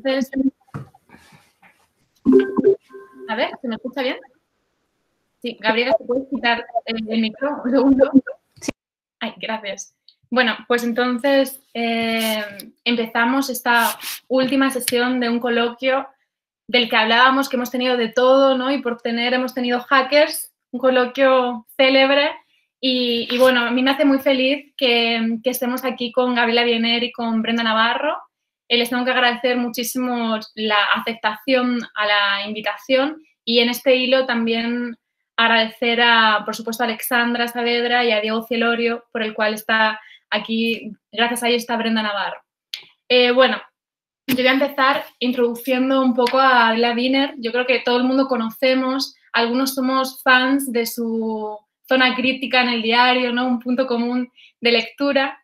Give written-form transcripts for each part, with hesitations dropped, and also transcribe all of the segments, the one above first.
Entonces, a ver, ¿se me escucha bien? Sí, Gabriela, ¿te puedes quitar el micro un segundo? Sí. Ay, gracias. Bueno, pues entonces empezamos esta última sesión de un coloquio del que hablábamos, que hemos tenido de todo, ¿no? Y por tener, hemos tenido hackers, un coloquio célebre. Y bueno, a mí me hace muy feliz que estemos aquí con Gabriela Biener y con Brenda Navarro. Les tengo que agradecer muchísimo la aceptación a la invitación y en este hilo también agradecer a, por supuesto, a Alexandra Saavedra y a Diego Cielorio, por el cual está aquí, gracias a ellos está Brenda Navarro. Bueno, yo voy a empezar introduciendo un poco a Gabriela Biener. Yo creo que todo el mundo conocemos, algunos somos fans de su zona crítica en el diario, ¿no? Un punto común de lectura.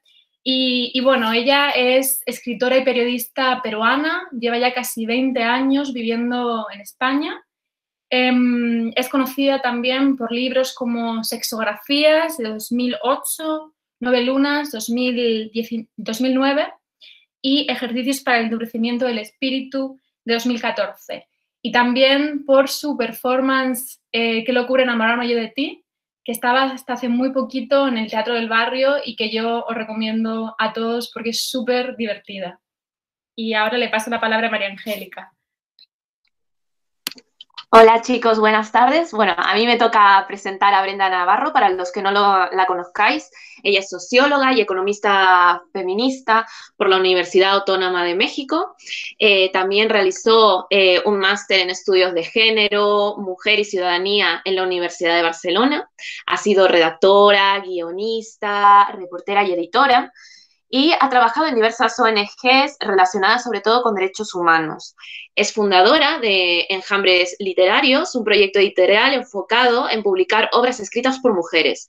Y bueno, ella es escritora y periodista peruana, lleva ya casi 20 años viviendo en España. Es conocida también por libros como Sexografías de 2008, Nueve Lunas 2009 y Ejercicios para el endurecimiento del espíritu de 2014. Y también por su performance Qué locura enamorarme yo de ti, que estaba hasta hace muy poquito en el Teatro del Barrio y que yo os recomiendo a todos porque es súper divertida. Y ahora le paso la palabra a María Angélica. Hola chicos, buenas tardes. Bueno, a mí me toca presentar a Brenda Navarro, para los que no la conozcáis. Ella es socióloga y economista feminista por la Universidad Autónoma de México. También realizó un máster en estudios de género, mujer y ciudadanía en la Universidad de Barcelona. Ha sido redactora, guionista, reportera y editora. Y ha trabajado en diversas ONGs relacionadas sobre todo con derechos humanos. Es fundadora de Enjambres Literarios, un proyecto editorial enfocado en publicar obras escritas por mujeres.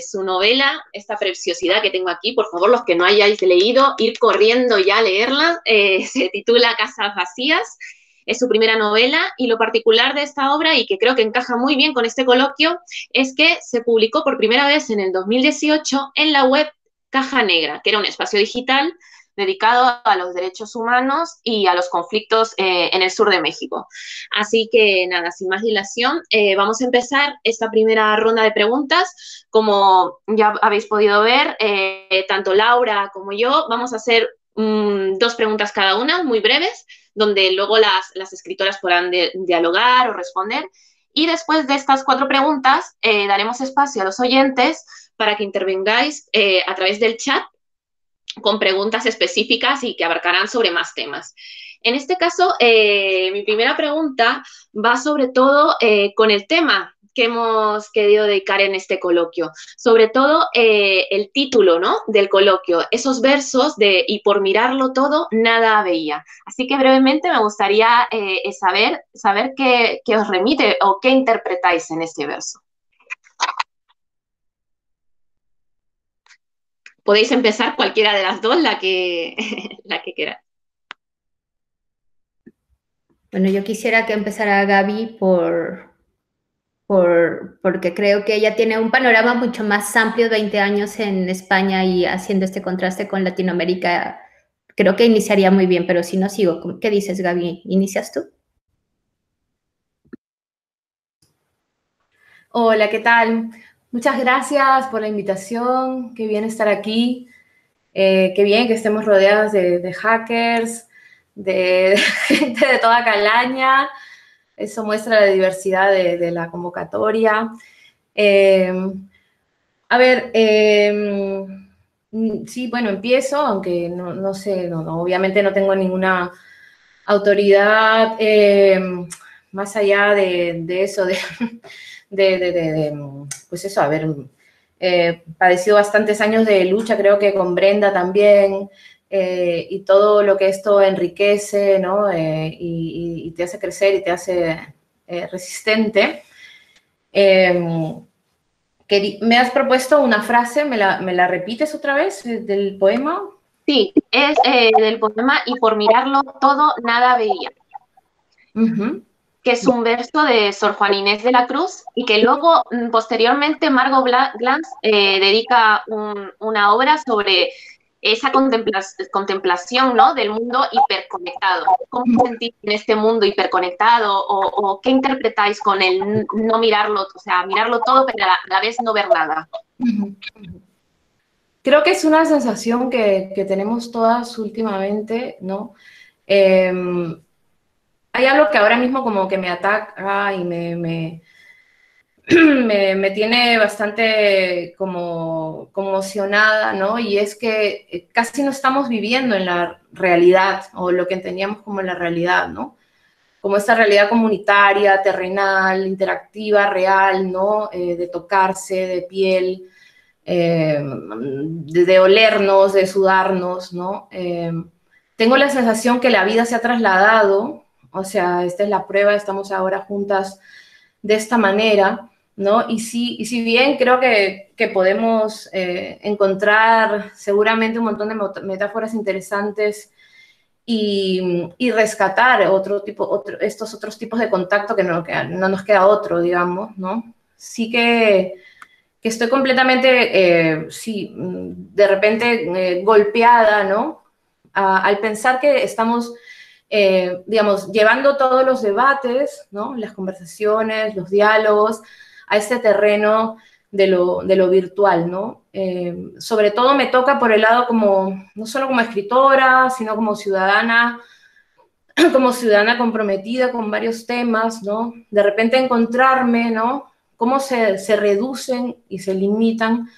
Su novela, esta preciosidad que tengo aquí, por favor, los que no hayáis leído, ir corriendo ya a leerla, se titula Casas Vacías. Es su primera novela y lo particular de esta obra, y que creo que encaja muy bien con este coloquio, es que se publicó por primera vez en el 2018 en la web Caja Negra, que era un espacio digital dedicado a los derechos humanos y a los conflictos en el sur de México. Así que nada, sin más dilación, vamos a empezar esta primera ronda de preguntas. Como ya habéis podido ver, tanto Laura como yo vamos a hacer dos preguntas cada una, muy breves, donde luego las escritoras podrán dialogar o responder. Y después de estas 4 preguntas, daremos espacio a los oyentes para que intervengáis a través del chat con preguntas específicas y que abarcarán sobre más temas. En este caso, mi primera pregunta va sobre todo con el tema que hemos querido dedicar en este coloquio, sobre todo el título, ¿no?, del coloquio, esos versos de "y por mirarlo todo, nada veía". Así que brevemente me gustaría saber qué os remite o qué interpretáis en este verso. Podéis empezar cualquiera de las dos, la que queráis. Bueno, yo quisiera que empezara Gaby porque creo que ella tiene un panorama mucho más amplio, 20 años en España y haciendo este contraste con Latinoamérica. Creo que iniciaría muy bien, pero si no sigo, ¿qué dices, Gaby? ¿Inicias tú? Hola, ¿qué tal? Muchas gracias por la invitación, qué bien estar aquí, qué bien que estemos rodeadas de hackers, de gente de toda calaña. Eso muestra la diversidad de la convocatoria. A ver, sí, bueno, empiezo, aunque no sé, obviamente no tengo ninguna autoridad más allá de eso, pues eso, haber padecido bastantes años de lucha, creo que con Brenda también, y todo lo que esto enriquece, ¿no? Y te hace crecer y te hace resistente. Me has propuesto una frase, ¿me la repites otra vez del poema? Sí, es del poema "y por mirarlo todo, nada veía". Que es un verso de Sor Juana Inés de la Cruz y que luego, posteriormente, Margot Glantz dedica una obra sobre esa contemplación, ¿no?, del mundo hiperconectado. ¿Cómo os sentís en este mundo hiperconectado? ¿O qué interpretáis con el no mirarlo, o sea, mirarlo todo, pero a la vez no ver nada? Creo que es una sensación que tenemos todas últimamente, ¿no? Hay algo que ahora mismo como que me ataca y me tiene bastante como conmocionada, ¿no? Y es que casi no estamos viviendo en la realidad, o lo que entendíamos como la realidad, ¿no? Como esta realidad comunitaria, terrenal, interactiva, real, ¿no? De tocarse, de piel, de olernos, de sudarnos, ¿no? Tengo la sensación que la vida se ha trasladado, o sea, esta es la prueba, estamos ahora juntas de esta manera, ¿no? Y si bien creo que podemos encontrar seguramente un montón de metáforas interesantes y rescatar estos otros tipos de contacto que no nos queda otro, digamos, ¿no? Sí que estoy completamente, sí, de repente golpeada, ¿no? Al pensar que estamos, digamos, llevando todos los debates, ¿no? Las conversaciones, los diálogos, a este terreno de lo virtual, ¿no? Sobre todo me toca por el lado no solo como escritora, sino como ciudadana comprometida con varios temas, ¿no? De repente encontrarme, ¿no? Cómo se reducen y se limitan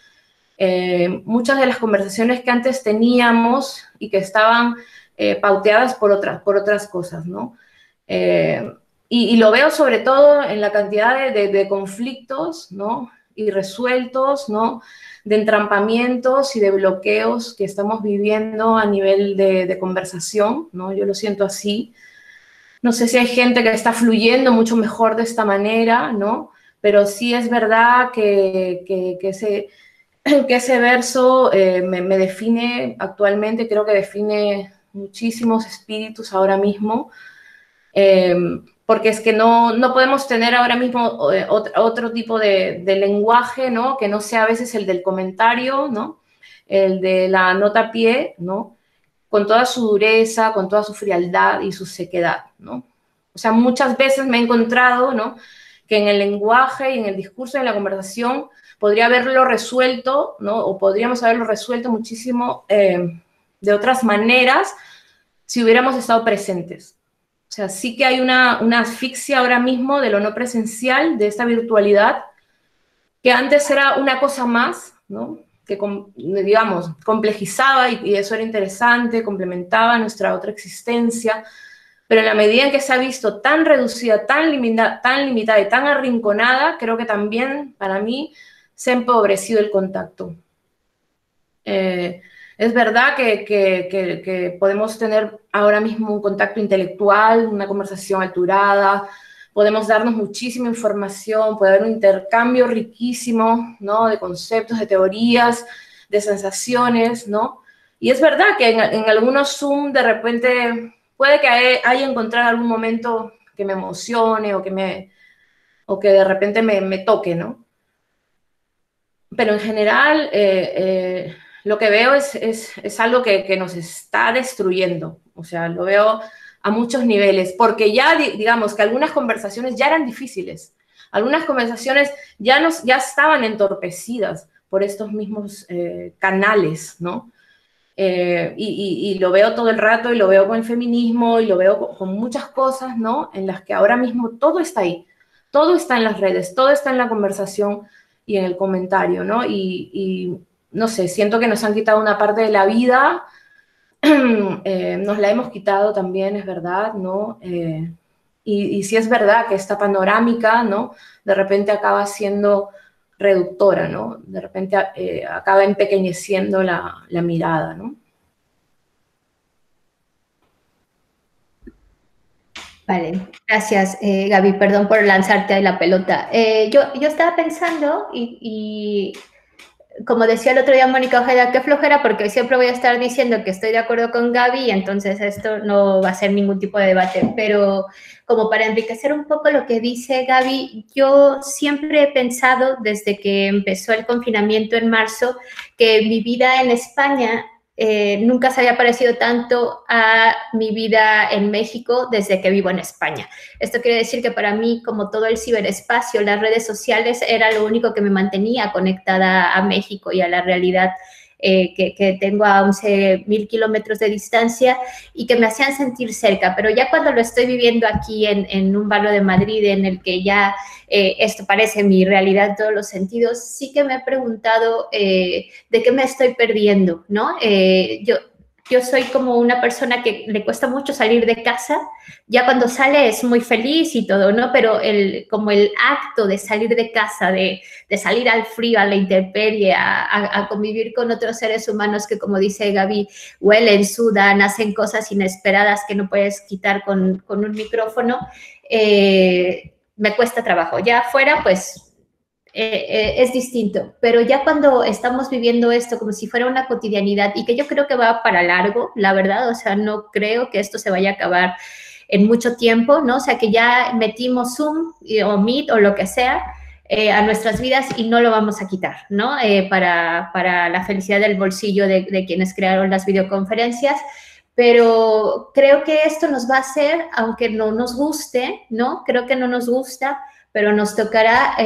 muchas de las conversaciones que antes teníamos y que estaban pauteadas por otras cosas, ¿no? Y lo veo sobre todo en la cantidad de conflictos, ¿no? Irresueltos, ¿no? De entrampamientos y de bloqueos que estamos viviendo a nivel de conversación, ¿no? Yo lo siento así. No sé si hay gente que está fluyendo mucho mejor de esta manera, ¿no? Pero sí es verdad que ese verso me define actualmente, creo que define muchísimos espíritus ahora mismo, porque es que no podemos tener ahora mismo otro tipo de lenguaje, ¿no? Que no sea a veces el del comentario, ¿no? El de la nota a pie, ¿no? Con toda su dureza, con toda su frialdad y su sequedad, ¿no? O sea, muchas veces me he encontrado, ¿no?, que en el lenguaje y en el discurso, en la conversación, podría haberlo resuelto, ¿no? O podríamos haberlo resuelto muchísimo de otras maneras si hubiéramos estado presentes. O sea, sí que hay una asfixia ahora mismo de lo no presencial, de esta virtualidad, que antes era una cosa más, ¿no? Que, digamos, complejizaba y eso era interesante, complementaba nuestra otra existencia, pero en la medida en que se ha visto tan reducida, tan limitada y tan arrinconada, creo que también, para mí, se ha empobrecido el contacto. Es verdad que podemos tener ahora mismo un contacto intelectual, una conversación alturada, podemos darnos muchísima información, puede haber un intercambio riquísimo, ¿no?, de conceptos, de teorías, de sensaciones, ¿no? Y es verdad que en algunos Zoom de repente puede que haya encontrado algún momento que me emocione o que de repente me toque, ¿no? Pero en general lo que veo es algo que nos está destruyendo. O sea, lo veo a muchos niveles, porque ya digamos que algunas conversaciones ya eran difíciles. Algunas conversaciones ya estaban entorpecidas por estos mismos canales, ¿no? Y lo veo todo el rato, y lo veo con el feminismo, y lo veo con muchas cosas, ¿no? En las que ahora mismo todo está ahí, todo está en las redes, todo está en la conversación y en el comentario, ¿no? Y no sé, siento que nos han quitado una parte de la vida, nos la hemos quitado también, es verdad, ¿no? Y sí es verdad que esta panorámica, ¿no?, de repente acaba siendo reductora, ¿no? De repente acaba empequeñeciendo la mirada, ¿no? Vale, gracias, Gaby, perdón por lanzarte ahí la pelota. Yo estaba pensando y como decía el otro día Mónica Ojeda, qué flojera, porque siempre voy a estar diciendo que estoy de acuerdo con Gaby y entonces esto no va a ser ningún tipo de debate, pero como para enriquecer un poco lo que dice Gaby, yo siempre he pensado desde que empezó el confinamiento en marzo que mi vida en España nunca se había parecido tanto a mi vida en México desde que vivo en España. Esto quiere decir que para mí, como todo el ciberespacio, las redes sociales era lo único que me mantenía conectada a México y a la realidad que tengo a 11.000 kilómetros de distancia y que me hacían sentir cerca. Pero ya cuando lo estoy viviendo aquí en un barrio de Madrid en el que ya esto parece mi realidad en todos los sentidos, sí que me he preguntado de qué me estoy perdiendo, ¿no? Yo soy como una persona que le cuesta mucho salir de casa, ya cuando sale es muy feliz y todo, ¿no? Pero como el acto de salir de casa, de salir al frío, a la intemperie, a convivir con otros seres humanos que, como dice Gaby, huelen, sudan, hacen cosas inesperadas que no puedes quitar con un micrófono, me cuesta trabajo. Ya afuera, pues, es distinto, pero ya cuando estamos viviendo esto como si fuera una cotidianidad y que yo creo que va para largo, la verdad, o sea, no creo que esto se vaya a acabar en mucho tiempo, ¿no? O sea, que ya metimos Zoom o Meet o lo que sea a nuestras vidas y no lo vamos a quitar, ¿no? Para la felicidad del bolsillo de quienes crearon las videoconferencias. Pero creo que esto nos va a hacer, aunque no nos guste, ¿no? Creo que no nos gusta, pero nos tocará,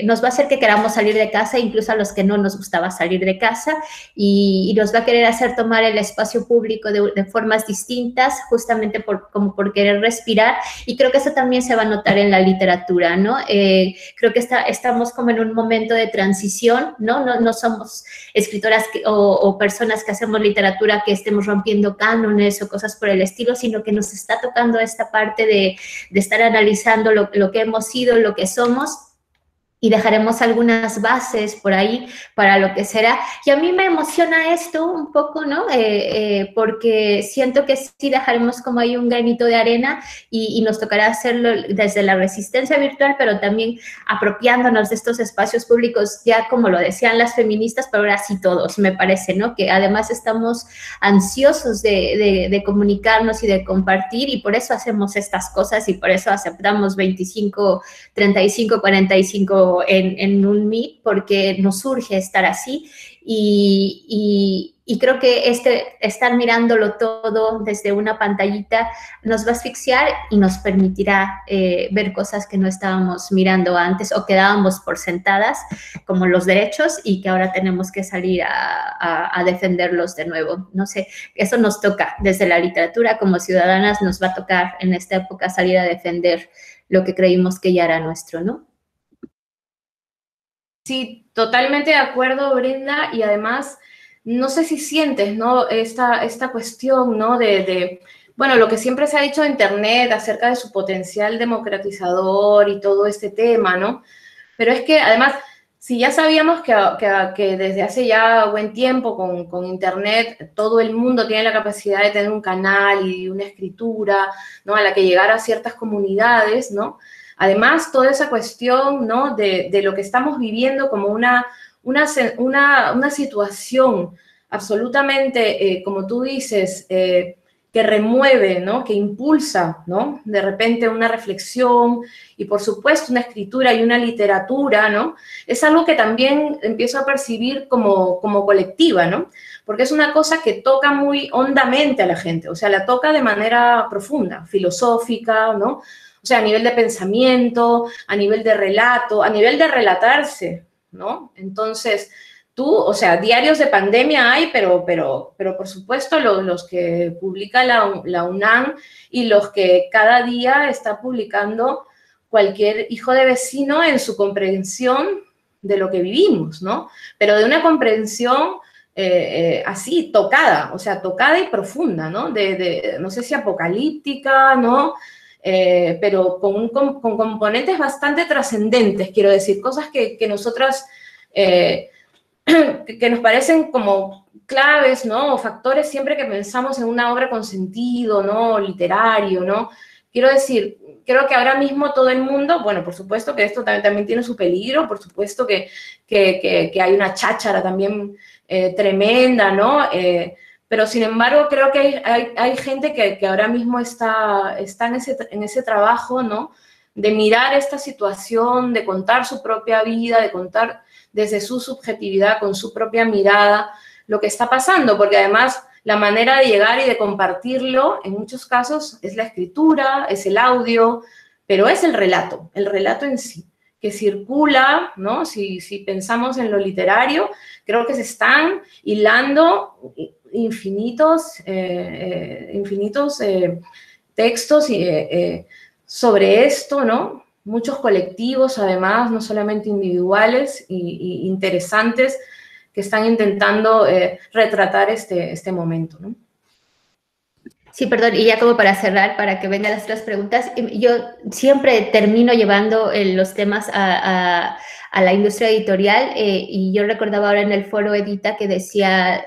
nos va a hacer que queramos salir de casa, incluso a los que no nos gustaba salir de casa, y nos va a querer hacer tomar el espacio público de formas distintas, justamente como por querer respirar, y creo que eso también se va a notar en la literatura, ¿no? Creo que estamos como en un momento de transición, ¿no? No somos escritoras o personas que hacemos literatura que estemos rompiendo cánones o cosas por el estilo, sino que nos está tocando esta parte de estar analizando lo que hemos sido, lo que somos, y dejaremos algunas bases por ahí para lo que será. Y a mí me emociona esto un poco, ¿no? Porque siento que sí dejaremos como ahí un granito de arena y nos tocará hacerlo desde la resistencia virtual, pero también apropiándonos de estos espacios públicos, ya como lo decían las feministas, pero ahora sí todos, me parece, ¿no? Que además estamos ansiosos de comunicarnos y de compartir, y por eso hacemos estas cosas y por eso aceptamos 25, 35, 45 en un Meet, porque nos surge estar así y creo que estar mirándolo todo desde una pantallita nos va a asfixiar y nos permitirá ver cosas que no estábamos mirando antes o que dábamos por sentadas, como los derechos, y que ahora tenemos que salir a defenderlos de nuevo. No sé, eso nos toca desde la literatura, como ciudadanas nos va a tocar en esta época salir a defender lo que creímos que ya era nuestro, ¿no? Sí, totalmente de acuerdo, Brenda, y además, no sé si sientes, ¿no? Esta cuestión, ¿no? Bueno, lo que siempre se ha dicho de Internet acerca de su potencial democratizador y todo este tema, ¿no? Pero es que, además, si ya sabíamos que desde hace ya buen tiempo con Internet todo el mundo tiene la capacidad de tener un canal y una escritura, ¿no? A la que llegar a ciertas comunidades, ¿no? Además, toda esa cuestión, ¿no? de lo que estamos viviendo como una situación absolutamente, como tú dices, que remueve, ¿no? Que impulsa, ¿no? De repente una reflexión y, por supuesto, una escritura y una literatura, ¿no? Es algo que también empiezo a percibir como colectiva, ¿no? Porque es una cosa que toca muy hondamente a la gente, o sea, la toca de manera profunda, filosófica, ¿no? O sea, a nivel de pensamiento, a nivel de relato, a nivel de relatarse, ¿no? Entonces, o sea, diarios de pandemia hay, pero por supuesto los que publica la UNAM y los que cada día está publicando cualquier hijo de vecino en su comprensión de lo que vivimos, ¿no? Pero de una comprensión así, tocada, o sea, tocada y profunda, ¿no? No sé si apocalíptica, ¿no? Pero con componentes bastante trascendentes, quiero decir, cosas que nosotras, que nos parecen como claves, ¿no? O factores siempre que pensamos en una obra con sentido, ¿no? Literario, ¿no? Quiero decir, creo que ahora mismo todo el mundo, bueno, por supuesto que esto también tiene su peligro, por supuesto que hay una cháchara también tremenda, ¿no? Pero, sin embargo, creo que hay gente que ahora mismo está en ese trabajo, ¿no? De mirar esta situación, de contar su propia vida, de contar desde su subjetividad, con su propia mirada, lo que está pasando, porque además la manera de llegar y de compartirlo en muchos casos es la escritura, es el audio, pero es el relato en sí, que circula, ¿no? Si pensamos en lo literario, creo que se están hilando infinitos textos sobre esto, ¿no? Muchos colectivos, además, no solamente individuales y interesantes, que están intentando retratar este momento, ¿no? Sí, perdón, y ya como para cerrar, para que vengan las otras preguntas, yo siempre termino llevando los temas a la industria editorial y yo recordaba ahora en el foro Edita que decía,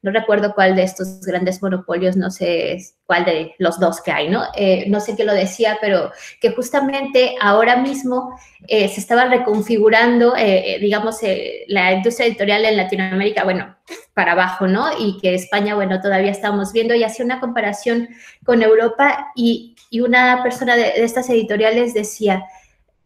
no recuerdo cuál de estos grandes monopolios, no sé cuál de los dos que hay, ¿no? No sé qué lo decía, pero que justamente ahora mismo se estaba reconfigurando, digamos, la industria editorial en Latinoamérica, bueno, para abajo, ¿no? Y que España, bueno, todavía estamos viendo y hacía una comparación con Europa y una persona de estas editoriales decía,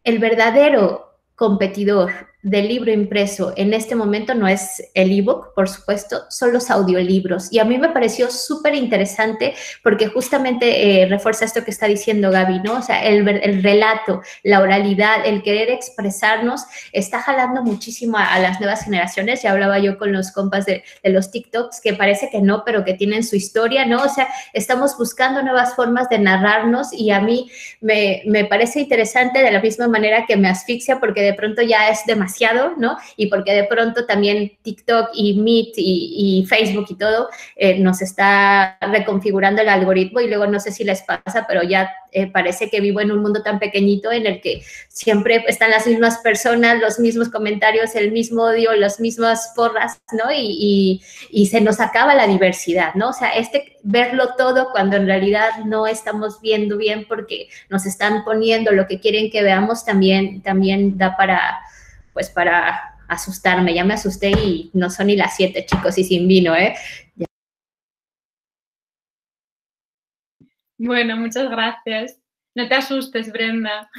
el verdadero competidor del libro impreso en este momento no es el ebook, por supuesto, son los audiolibros. Y a mí me pareció súper interesante porque justamente refuerza esto que está diciendo Gaby, ¿no? O sea, el relato, la oralidad, el querer expresarnos está jalando muchísimo a las nuevas generaciones. Ya hablaba yo con los compas de los TikToks que parece que no, pero que tienen su historia, ¿no? O sea, estamos buscando nuevas formas de narrarnos y a mí me parece interesante de la misma manera que me asfixia porque de pronto ya es demasiado, ¿no? Y porque de pronto también TikTok y Meet y Facebook y todo nos está reconfigurando el algoritmo y luego no sé si les pasa, pero ya parece que vivo en un mundo tan pequeñito en el que siempre están las mismas personas, los mismos comentarios, el mismo odio, las mismas porras, ¿no? Y se nos acaba la diversidad, ¿no? O sea, verlo todo cuando en realidad no estamos viendo bien porque nos están poniendo lo que quieren que veamos también da para asustarme. Ya me asusté y no son ni las 7, chicos, y sin vino, ¿eh? Ya. Bueno, muchas gracias. No te asustes, Brenda.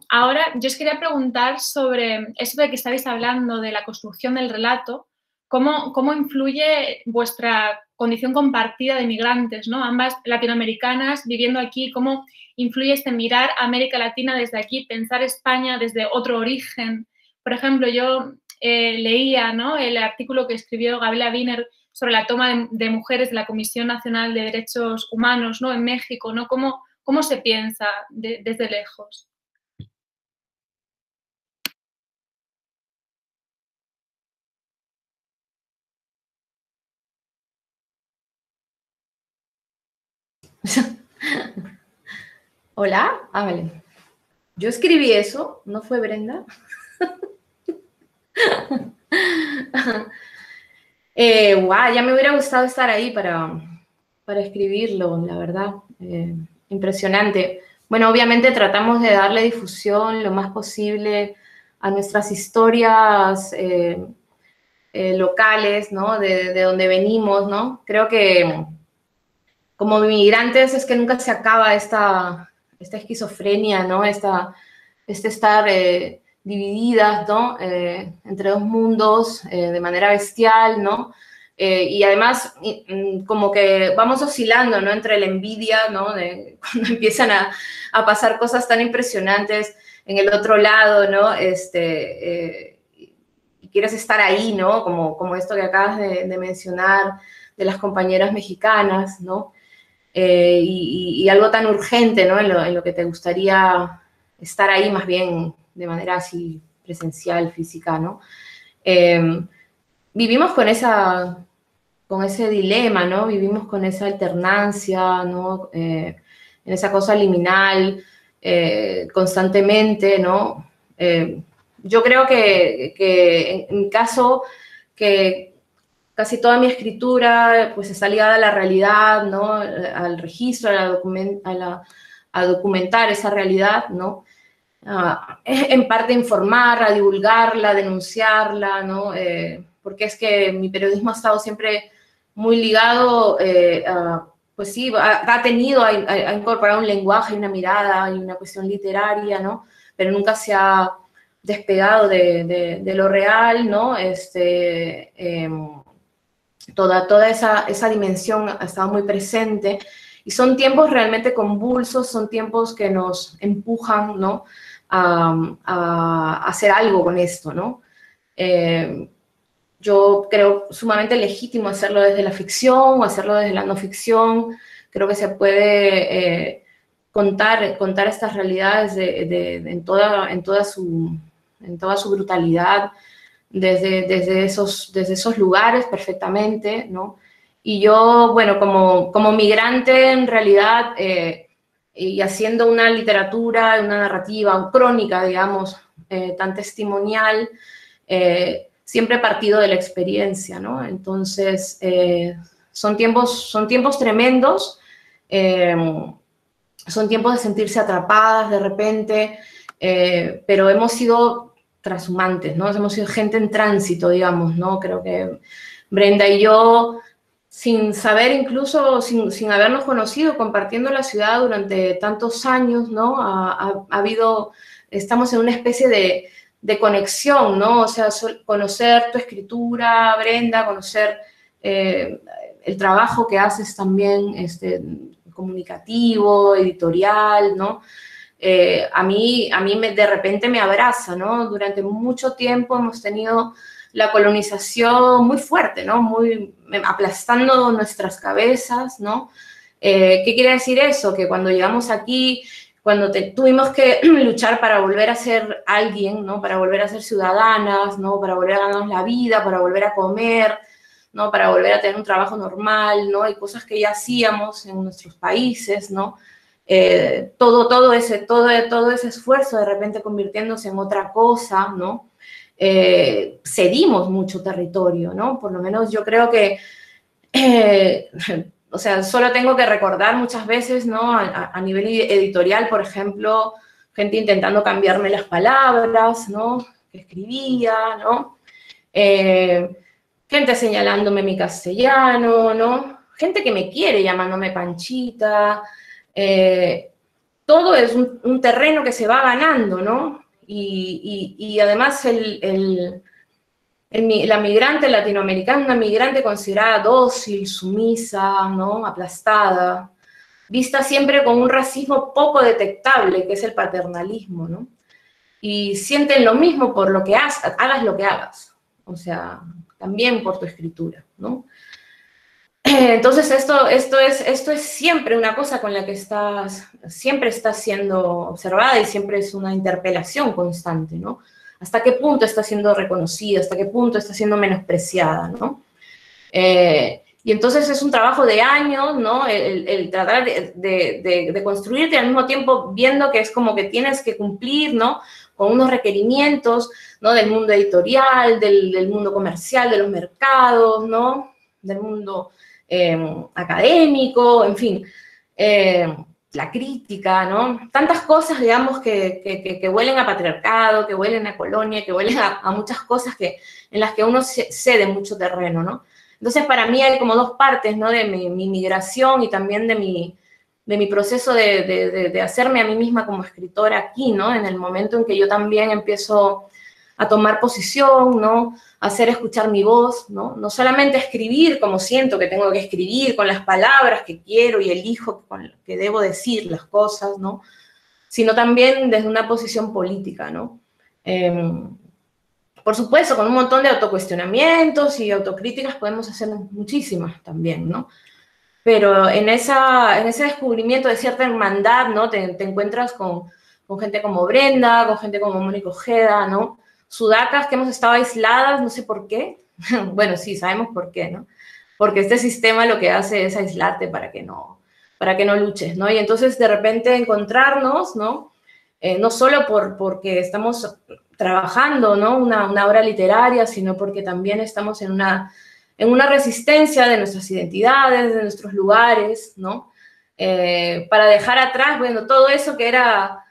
Ahora, yo os quería preguntar sobre eso de que estabais hablando de la construcción del relato, ¿cómo influye vuestra condición compartida de migrantes, ¿no? Ambas latinoamericanas viviendo aquí, ¿cómo influye mirar a América Latina desde aquí, pensar España desde otro origen? Por ejemplo, yo leía, ¿no?, el artículo que escribió Gabriela Wiener sobre la toma de mujeres de la Comisión Nacional de Derechos Humanos, ¿no?, en México, ¿no? ¿Cómo se piensa desde lejos? ¿Hola? Ah, vale. Yo escribí eso, ¿no fue Brenda? Wow, ya me hubiera gustado estar ahí para escribirlo, la verdad. Impresionante. Bueno, obviamente tratamos de darle difusión lo más posible a nuestras historias locales, ¿no? De donde venimos, ¿no? Creo que como migrantes es que nunca se acaba esta esquizofrenia, ¿no? Estar divididas, ¿no? Entre dos mundos de manera bestial, ¿no? Y además como que vamos oscilando, ¿no? Entre la envidia, ¿no? Cuando empiezan a pasar cosas tan impresionantes en el otro lado, ¿no? Y quieres estar ahí, ¿no? Como esto que acabas de mencionar de las compañeras mexicanas, ¿no? Y algo tan urgente, ¿no? En lo que te gustaría estar ahí más bien de manera así presencial, física, ¿no? Vivimos con ese dilema, ¿no? Vivimos con esa alternancia, ¿no? En esa cosa liminal constantemente, ¿no? Yo creo que en mi caso, que casi toda mi escritura pues está ligada a la realidad, ¿no? Al registro, a documentar esa realidad, ¿no? En parte informar, a divulgarla, a denunciarla, ¿no? Porque es que mi periodismo ha estado siempre muy ligado, pues sí, ha incorporado un lenguaje, una mirada y una cuestión literaria, ¿no? Pero nunca se ha despegado de lo real, ¿no? Toda esa dimensión ha estado muy presente, y son tiempos realmente convulsos, son tiempos que nos empujan, ¿no? a hacer algo con esto, ¿no? Yo creo sumamente legítimo hacerlo desde la ficción o hacerlo desde la no ficción. Creo que se puede contar estas realidades en toda su brutalidad desde esos lugares perfectamente, ¿no? Y yo, bueno, como migrante en realidad, y haciendo una literatura, una narrativa, crónica, digamos, tan testimonial, siempre he partido de la experiencia, ¿no? Entonces, son tiempos tremendos, son tiempos de sentirse atrapadas de repente, pero hemos sido transhumantes, ¿no? Hemos sido gente en tránsito, digamos, ¿no? Creo que Brenda y yo, sin saber, incluso sin habernos conocido, compartiendo la ciudad durante tantos años, ¿no? Estamos en una especie de conexión, ¿no? O sea, conocer tu escritura, Brenda, conocer el trabajo que haces también, comunicativo, editorial, ¿no? A mí de repente me abraza, ¿no? Durante mucho tiempo hemos tenido la colonización muy fuerte, ¿no? Muy aplastando nuestras cabezas, ¿no? ¿Qué quiere decir eso? Que cuando llegamos aquí, cuando tuvimos que luchar para volver a ser alguien, ¿no? Para volver a ser ciudadanas, ¿no? Para volver a ganarnos la vida, para volver a comer, ¿no? Para volver a tener un trabajo normal, ¿no? Hay cosas que ya hacíamos en nuestros países, ¿no? Todo ese esfuerzo de repente convirtiéndose en otra cosa, ¿no? Cedimos mucho territorio, ¿no? Por lo menos yo creo que, o sea, solo tengo que recordar muchas veces, ¿no? A nivel editorial, por ejemplo, gente intentando cambiarme las palabras, ¿no? Que escribía, ¿no? Gente señalándome mi castellano, ¿no? Gente que me quiere llamándome Panchita. Todo es un terreno que se va ganando, ¿no? Y además la migrante latinoamericana, una migrante considerada dócil, sumisa, ¿no? Aplastada, vista siempre con un racismo poco detectable, que es el paternalismo, ¿no? Y sienten lo mismo por lo que hagas lo que hagas, o sea, también por tu escritura, ¿no? Entonces esto es siempre una cosa con la que siempre estás siendo observada y siempre es una interpelación constante, ¿no? ¿Hasta qué punto está siendo reconocida? ¿Hasta qué punto está siendo menospreciada, ¿no? Y entonces es un trabajo de años, ¿no? El tratar de construirte al mismo tiempo viendo que es como que tienes que cumplir, ¿no? Con unos requerimientos, ¿no? Del mundo editorial, del mundo comercial, de los mercados, ¿no? Del mundo académico, en fin, la crítica, ¿no? Tantas cosas, digamos, que huelen a patriarcado, que huelen a colonia, que huelen a muchas cosas en las que uno cede mucho terreno, ¿no? Entonces, para mí hay como dos partes, ¿no? De mi migración y también de mi proceso de hacerme a mí misma como escritora aquí, ¿no? En el momento en que yo también empiezo a tomar posición, ¿no? A hacer escuchar mi voz, ¿no? No solamente escribir como siento que tengo que escribir, con las palabras que quiero y elijo que debo decir las cosas, ¿no? Sino también desde una posición política, ¿no? Por supuesto, con un montón de autocuestionamientos y autocríticas podemos hacer muchísimas también, ¿no? Pero en ese descubrimiento de cierta hermandad, ¿no? Te encuentras con gente como Brenda, con gente como Mónica Ojeda, ¿no? Sudacas que hemos estado aisladas, no sé por qué. Bueno, sí, sabemos por qué, ¿no? Porque este sistema lo que hace es aislarte para que no luches, ¿no? Y entonces de repente encontrarnos, ¿no? No solo porque estamos trabajando, ¿no? Una obra literaria, sino porque también estamos en una resistencia de nuestras identidades, de nuestros lugares, ¿no? Para dejar atrás, bueno, todo eso que era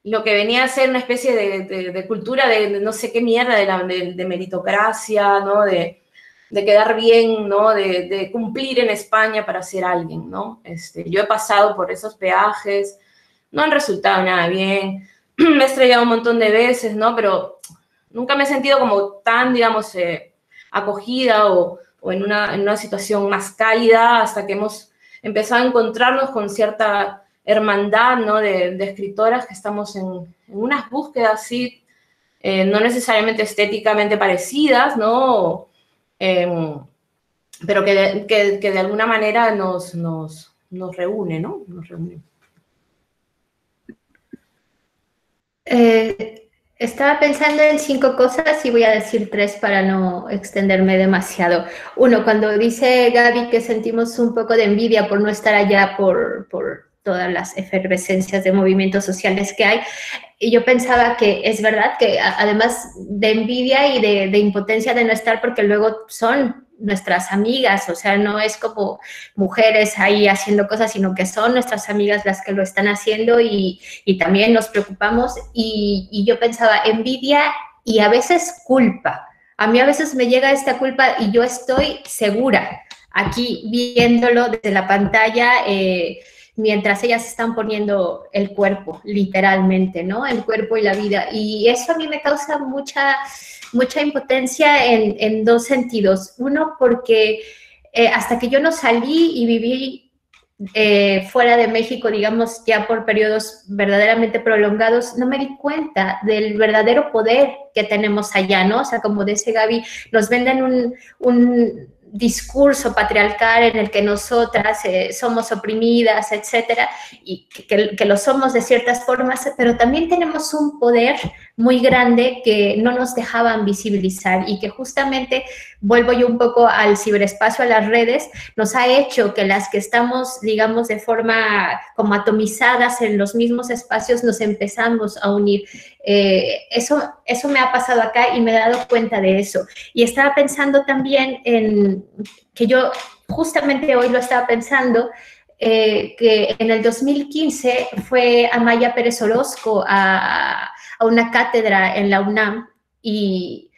lo que venía a ser una especie de cultura de no sé qué mierda, de meritocracia, ¿no? De quedar bien, ¿no? De cumplir en España para ser alguien, ¿no? Yo he pasado por esos peajes, no han resultado nada bien, me he estrellado un montón de veces, ¿no? Pero nunca me he sentido como tan, digamos, acogida o en una situación más cálida hasta que hemos empezado a encontrarnos con cierta hermandad, ¿no? De escritoras que estamos en unas búsquedas, sí, no necesariamente estéticamente parecidas, ¿no? Pero que de alguna manera nos reúne, ¿no? Nos reúne. Estaba pensando en 5 cosas y voy a decir 3 para no extenderme demasiado. Uno, cuando dice Gaby que sentimos un poco de envidia por no estar allá por todas las efervescencias de movimientos sociales que hay, y yo pensaba que es verdad que además de envidia y de impotencia de no estar, porque luego son nuestras amigas, o sea, no es como mujeres ahí haciendo cosas, sino que son nuestras amigas las que lo están haciendo y también nos preocupamos. Y yo pensaba envidia y a veces culpa. A mí a veces me llega esta culpa y yo estoy segura aquí viéndolo desde la pantalla, mientras ellas están poniendo el cuerpo, literalmente, ¿no? El cuerpo y la vida. Y eso a mí me causa mucha impotencia en 2 sentidos. Uno, porque hasta que yo no salí y viví fuera de México, digamos, ya por periodos verdaderamente prolongados, no me di cuenta del verdadero poder que tenemos allá, ¿no? O sea, como dice Gaby, nos venden un discurso patriarcal en el que nosotras somos oprimidas, etcétera, y que lo somos de ciertas formas, pero también tenemos un poder muy grande que no nos dejaban visibilizar y que justamente, vuelvo yo un poco al ciberespacio, a las redes, nos ha hecho que las que estamos, digamos, de forma como atomizadas en los mismos espacios, nos empezamos a unir. Eso me ha pasado acá y me he dado cuenta de eso. Y estaba pensando también en que yo justamente hoy lo estaba pensando, que en el 2015 fue Amaya Pérez Orozco a una cátedra en la UNAM y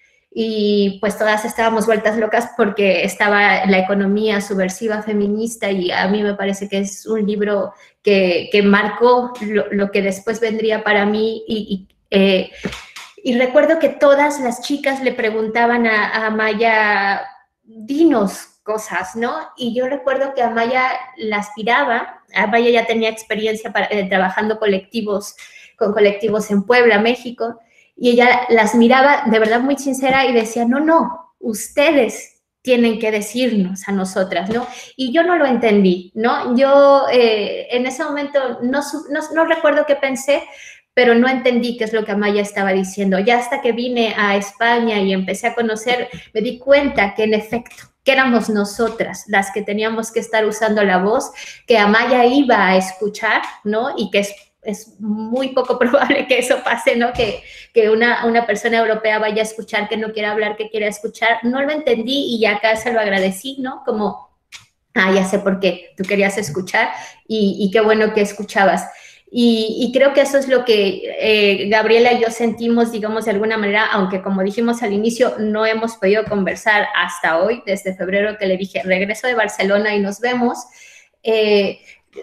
pues todas estábamos vueltas locas porque estaba La economía subversiva feminista y a mí me parece que es un libro que marcó lo que después vendría para mí y recuerdo que todas las chicas le preguntaban a Amaya, dinos cosas, ¿no? Y yo recuerdo que Amaya la aspiraba, Amaya ya tenía experiencia trabajando con colectivos en Puebla, México, y ella las miraba de verdad muy sincera y decía, no, ustedes tienen que decirnos a nosotras, ¿no? Y yo no lo entendí, ¿no? Yo en ese momento no recuerdo qué pensé, pero no entendí qué es lo que Amaya estaba diciendo. Ya hasta que vine a España y empecé a conocer, me di cuenta que en efecto, que éramos nosotras las que teníamos que estar usando la voz, que Amaya iba a escuchar, ¿no? Y que es muy poco probable que eso pase, ¿no? Que una persona europea vaya a escuchar, que no quiera hablar, que quiera escuchar. No lo entendí y ya acá se lo agradecí, ¿no? Como, ya sé por qué, tú querías escuchar y qué bueno que escuchabas. Y creo que eso es lo que Gabriela y yo sentimos, digamos, de alguna manera, aunque como dijimos al inicio, no hemos podido conversar hasta hoy, desde febrero que le dije, regreso de Barcelona y nos vemos.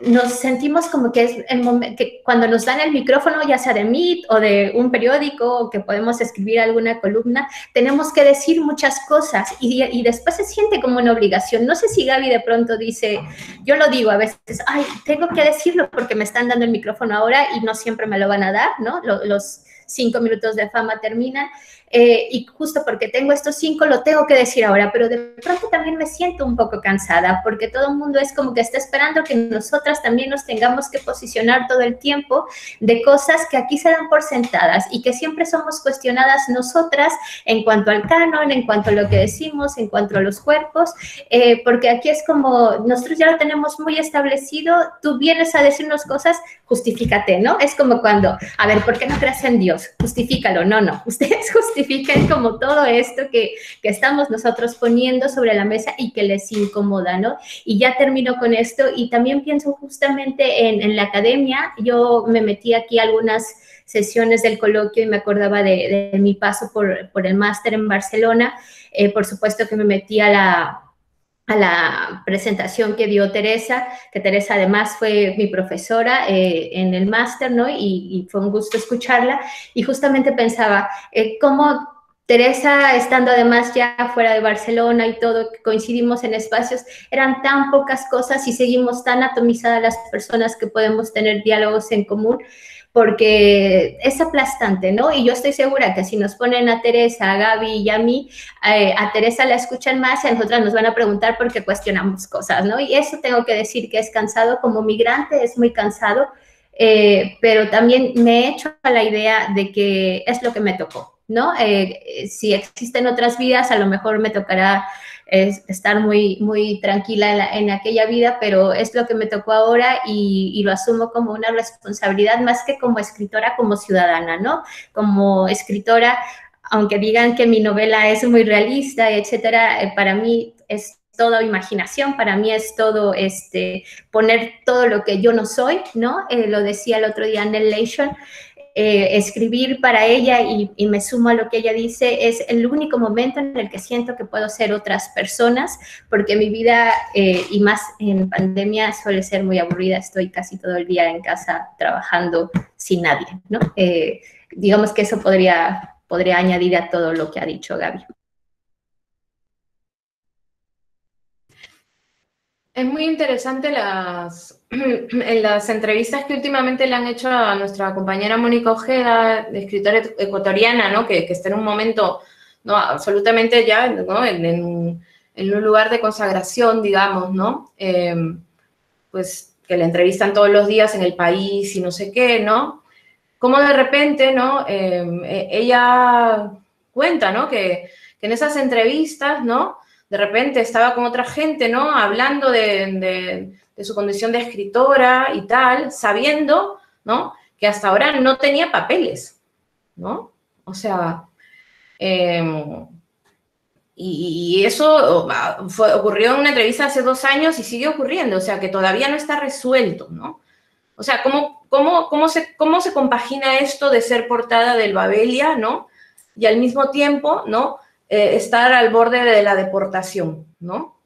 Nos sentimos como que es el momento, que cuando nos dan el micrófono, ya sea de Meet o de un periódico, o que podemos escribir alguna columna, tenemos que decir muchas cosas y después se siente como una obligación. No sé si Gaby de pronto dice, yo lo digo a veces, tengo que decirlo porque me están dando el micrófono ahora y no siempre me lo van a dar, ¿no? Los 5 minutos de fama terminan. Y justo porque tengo estos 5 lo tengo que decir ahora, pero de pronto también me siento un poco cansada porque todo el mundo es como que está esperando que nosotras también nos tengamos que posicionar todo el tiempo de cosas que aquí se dan por sentadas y que siempre somos cuestionadas nosotras en cuanto al canon, en cuanto a lo que decimos, en cuanto a los cuerpos, porque aquí es como nosotros ya lo tenemos muy establecido, tú vienes a decirnos cosas, justifícate, ¿no? Es como cuando, a ver, ¿por qué no crees en Dios? Justifícalo, no, ustedes justifican como todo esto que estamos nosotros poniendo sobre la mesa y que les incomoda, ¿no? Y ya termino con esto y también pienso justamente en la academia. Yo me metí aquí a algunas sesiones del coloquio y me acordaba de mi paso por el máster en Barcelona. Por supuesto que me metí a a la presentación que dio Teresa, que Teresa además fue mi profesora en el máster, ¿no? Y fue un gusto escucharla. Y justamente pensaba, cómo Teresa, estando además ya fuera de Barcelona y todo, coincidimos en espacios, eran tan pocas cosas y seguimos tan atomizadas las personas que podemos tener diálogos en común, porque es aplastante, ¿no? Y yo estoy segura que si nos ponen a Teresa, a Gaby y a mí, a Teresa la escuchan más y a nosotras nos van a preguntar por qué cuestionamos cosas, ¿no? Y eso tengo que decir que es cansado, como migrante es muy cansado, pero también me he hecho a la idea de que es lo que me tocó, ¿no? Si existen otras vidas, a lo mejor me tocará estar muy, muy tranquila en aquella vida, pero es lo que me tocó ahora y lo asumo como una responsabilidad más que como escritora, como ciudadana, ¿no? Como escritora, aunque digan que mi novela es muy realista, etcétera, para mí es todo imaginación, para mí es todo poner todo lo que yo no soy, ¿no? Lo decía el otro día Nell Leishon, escribir para ella y me sumo a lo que ella dice, es el único momento en el que siento que puedo ser otras personas, porque mi vida, y más en pandemia, suele ser muy aburrida. Estoy casi todo el día en casa trabajando sin nadie, ¿no? Digamos que eso podría añadir a todo lo que ha dicho Gaby. Es muy interesante en las entrevistas que últimamente le han hecho a nuestra compañera Mónica Ojeda, escritora ecuatoriana, ¿no? Que está en un momento, ¿no? Absolutamente ya, ¿no? en un lugar de consagración, digamos, ¿no? Pues que la entrevistan todos los días en El País y no sé qué, ¿no? Como de repente, ¿no? Ella cuenta, ¿no? Que en esas entrevistas, ¿no? De repente estaba con otra gente, ¿no? Hablando de su condición de escritora y tal, sabiendo, ¿no? Que hasta ahora no tenía papeles, ¿no? O sea, y eso ocurrió en una entrevista hace 2 años y sigue ocurriendo, o sea, que todavía no está resuelto, ¿no? O sea, ¿cómo se compagina esto de ser portada del Babelia, ¿no? Y al mismo tiempo, ¿no? Estar al borde de la deportación, ¿no?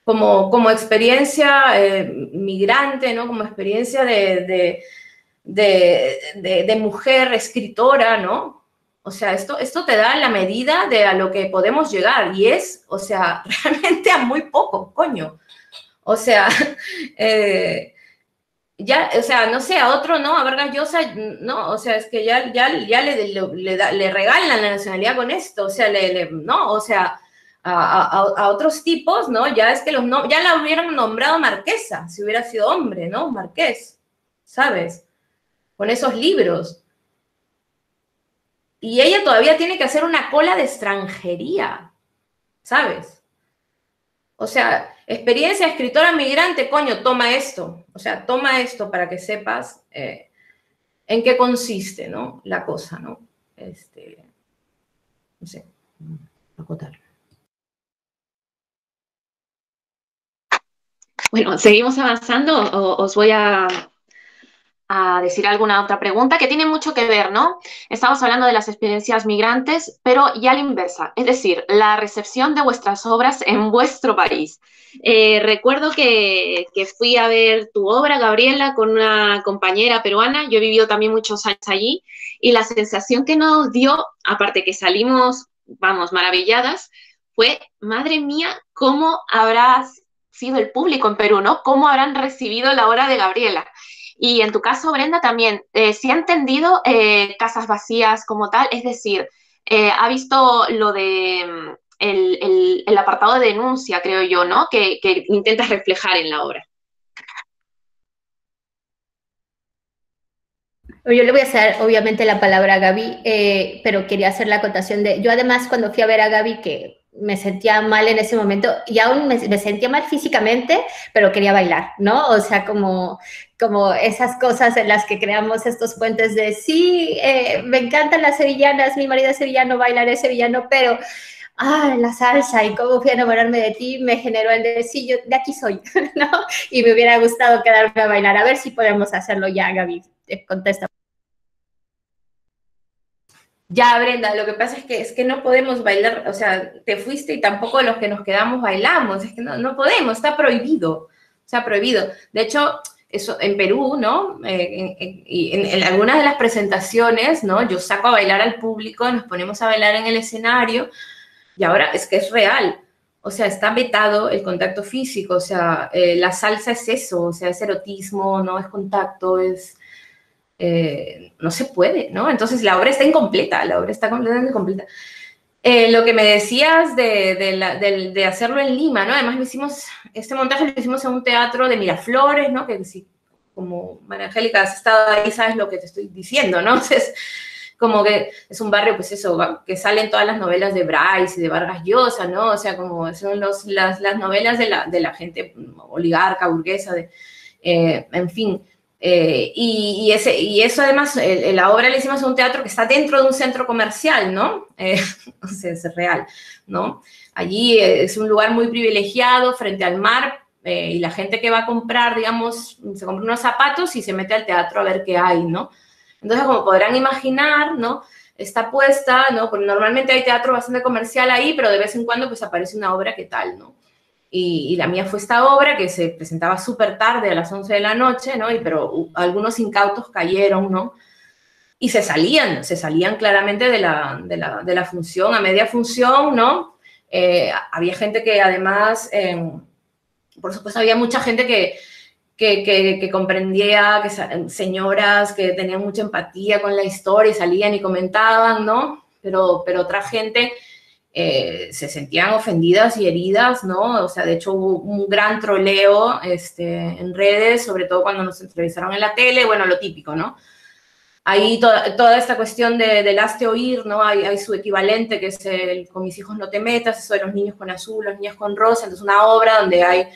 Como experiencia migrante, ¿no? Como experiencia de mujer escritora, ¿no? O sea, esto te da la medida de a lo que podemos llegar y es, o sea, realmente a muy poco, coño. O sea, ya, o sea, no sé, a otro, ¿no? A Vargas Llosa, no, o sea, es que ya le regalan la nacionalidad con esto, o sea, no, o sea, a otros tipos, ¿no? Ya es que ya la hubieran nombrado marquesa, si hubiera sido hombre, ¿no? Marqués, ¿sabes? Con esos libros. Y ella todavía tiene que hacer una cola de extranjería, ¿sabes? O sea, experiencia escritora migrante, coño, toma esto. O sea, toma esto para que sepas en qué consiste, ¿no? La cosa, ¿no? No sé, acotar. Bueno, seguimos avanzando. Os voy a decir alguna otra pregunta que tiene mucho que ver, ¿no? Estamos hablando de las experiencias migrantes, pero ya a la inversa, es decir, la recepción de vuestras obras en vuestro país. Recuerdo que fui a ver tu obra, Gabriela, con una compañera peruana. Yo he vivido también muchos años allí y la sensación que nos dio, aparte que salimos, vamos, maravilladas, fue, madre mía, ¿cómo habrá sido el público en Perú, ¿no? ¿Cómo habrán recibido la obra de Gabriela? Y en tu caso, Brenda, también, ¿sí ha entendido casas vacías como tal? Es decir, ha visto lo de el apartado de denuncia, creo yo, ¿no? Que intentas reflejar en la obra. Yo le voy a hacer, obviamente, la palabra a Gaby, pero quería hacer la acotación de... Yo, además, cuando fui a ver a Gaby, que me sentía mal en ese momento, y aún me sentía mal físicamente, pero quería bailar, ¿no? O sea, como esas cosas en las que creamos estos puentes de, sí, me encantan las sevillanas, mi marido es sevillano, bailaré sevillano, pero... la salsa y cómo fui a enamorarme de ti, me generó el de, sí, yo de aquí soy, ¿no? Y me hubiera gustado quedarme a bailar. A ver si podemos hacerlo ya, Gaby. Contesta. Ya, Brenda, lo que pasa es que no podemos bailar, o sea, te fuiste y tampoco los que nos quedamos bailamos, es que no podemos, está prohibido, está prohibido. De hecho, eso en Perú, ¿no? En algunas de las presentaciones, ¿no? Yo saco a bailar al público, nos ponemos a bailar en el escenario y ahora es que es real. O sea, está vetado el contacto físico, o sea, la salsa es eso, o sea, es erotismo, no es contacto, es... no se puede, ¿no? Entonces la obra está incompleta, la obra está completamente incompleta. Lo que me decías de hacerlo en Lima, ¿no? Además este montaje lo hicimos en un teatro de Miraflores, ¿no? Que si, como María Angélica, has estado ahí, sabes lo que te estoy diciendo, ¿no? Entonces, como que es un barrio, pues eso, que salen todas las novelas de Bryce y de Vargas Llosa, ¿no? O sea, como son las novelas de la gente oligarca, burguesa, en fin. Y eso además, la obra la hicimos en un teatro que está dentro de un centro comercial, ¿no? O sea, es real, ¿no? Allí es un lugar muy privilegiado frente al mar y la gente que va a comprar, digamos, se compra unos zapatos y se mete al teatro a ver qué hay, ¿no? Entonces, como podrán imaginar, ¿no? Está puesta, ¿no? Porque normalmente hay teatro bastante comercial ahí, pero de vez en cuando pues aparece una obra que tal, ¿no? Y la mía fue esta obra que se presentaba súper tarde, a las 11 de la noche, ¿no? Pero algunos incautos cayeron, ¿no? Y se salían claramente de la función, a media función, ¿no? Había gente que además, por supuesto, había mucha gente que comprendía, señoras que tenían mucha empatía con la historia y salían y comentaban, ¿no? Pero otra gente... se sentían ofendidas y heridas, ¿no? O sea, de hecho hubo un gran troleo en redes, sobre todo cuando nos entrevistaron en la tele, bueno, lo típico, ¿no? Ahí toda esta cuestión del hazte oír, ¿no? Hay su equivalente, que es el con mis hijos no te metas, eso de los niños con azul, los niños con rosa, entonces una obra donde hay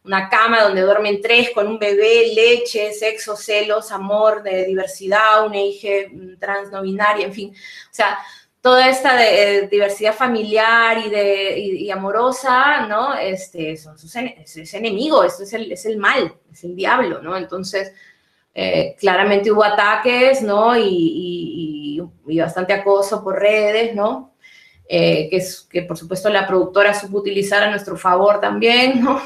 una cama donde duermen 3 con un bebé, leche, sexo, celos, amor, de diversidad, una hija trans no binaria, en fin, o sea, toda esta diversidad familiar y amorosa, ¿no? Es enemigo, esto es el mal, es el diablo, ¿no? Entonces, claramente hubo ataques, ¿no? Y bastante acoso por redes, ¿no? Que por supuesto la productora supo utilizar a nuestro favor también, ¿no?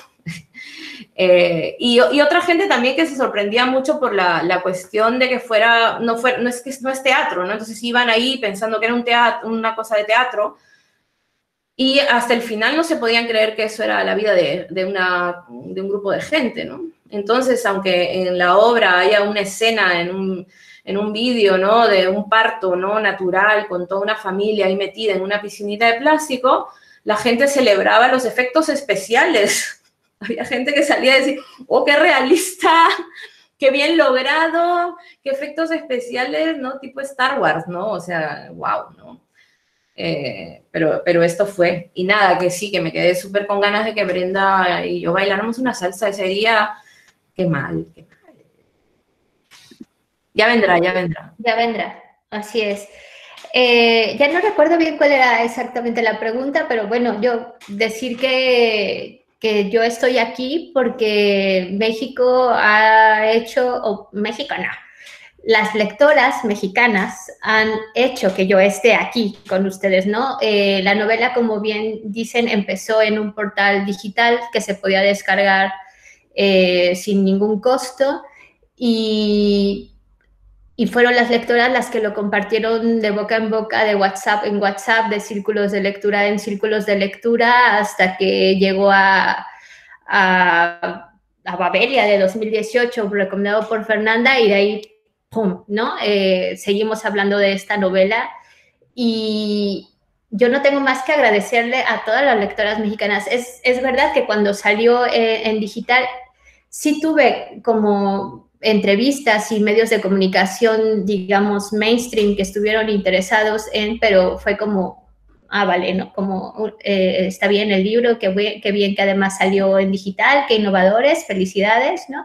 Y otra gente también que se sorprendía mucho por la cuestión de que no es teatro, ¿no? Entonces iban ahí pensando que era un teatro, una cosa de teatro, y hasta el final no se podían creer que eso era la vida de un grupo de gente, ¿no? Entonces, aunque en la obra haya una escena en un vídeo, ¿no? De un parto, ¿no? Natural, con toda una familia ahí metida en una piscinita de plástico, la gente celebraba los efectos especiales. Había gente que salía a decir, oh, qué realista, qué bien logrado, qué efectos especiales, ¿no? Tipo Star Wars, ¿no? O sea, wow, ¿no? Pero esto fue. Y nada, que sí, que me quedé súper con ganas de que Brenda y yo bailáramos una salsa ese día. Qué mal, qué mal. Ya vendrá, ya vendrá. Ya vendrá, así es. Ya no recuerdo bien cuál era exactamente la pregunta, pero bueno, yo decir que yo estoy aquí porque México ha hecho, o México no, las lectoras mexicanas han hecho que yo esté aquí con ustedes, ¿no? La novela, como bien dicen, empezó en un portal digital que se podía descargar sin ningún costo y fueron las lectoras las que lo compartieron de boca en boca, de WhatsApp en WhatsApp, de círculos de lectura en círculos de lectura, hasta que llegó a Babelia de 2018, recomendado por Fernanda, y de ahí, ¡pum!, ¿no? Seguimos hablando de esta novela y yo no tengo más que agradecerle a todas las lectoras mexicanas. Es verdad que cuando salió en digital, sí tuve como entrevistas y medios de comunicación, digamos, mainstream, que estuvieron interesados pero fue como, vale, ¿no? Como está bien el libro, qué bien que además salió en digital, qué innovadores, felicidades, ¿no?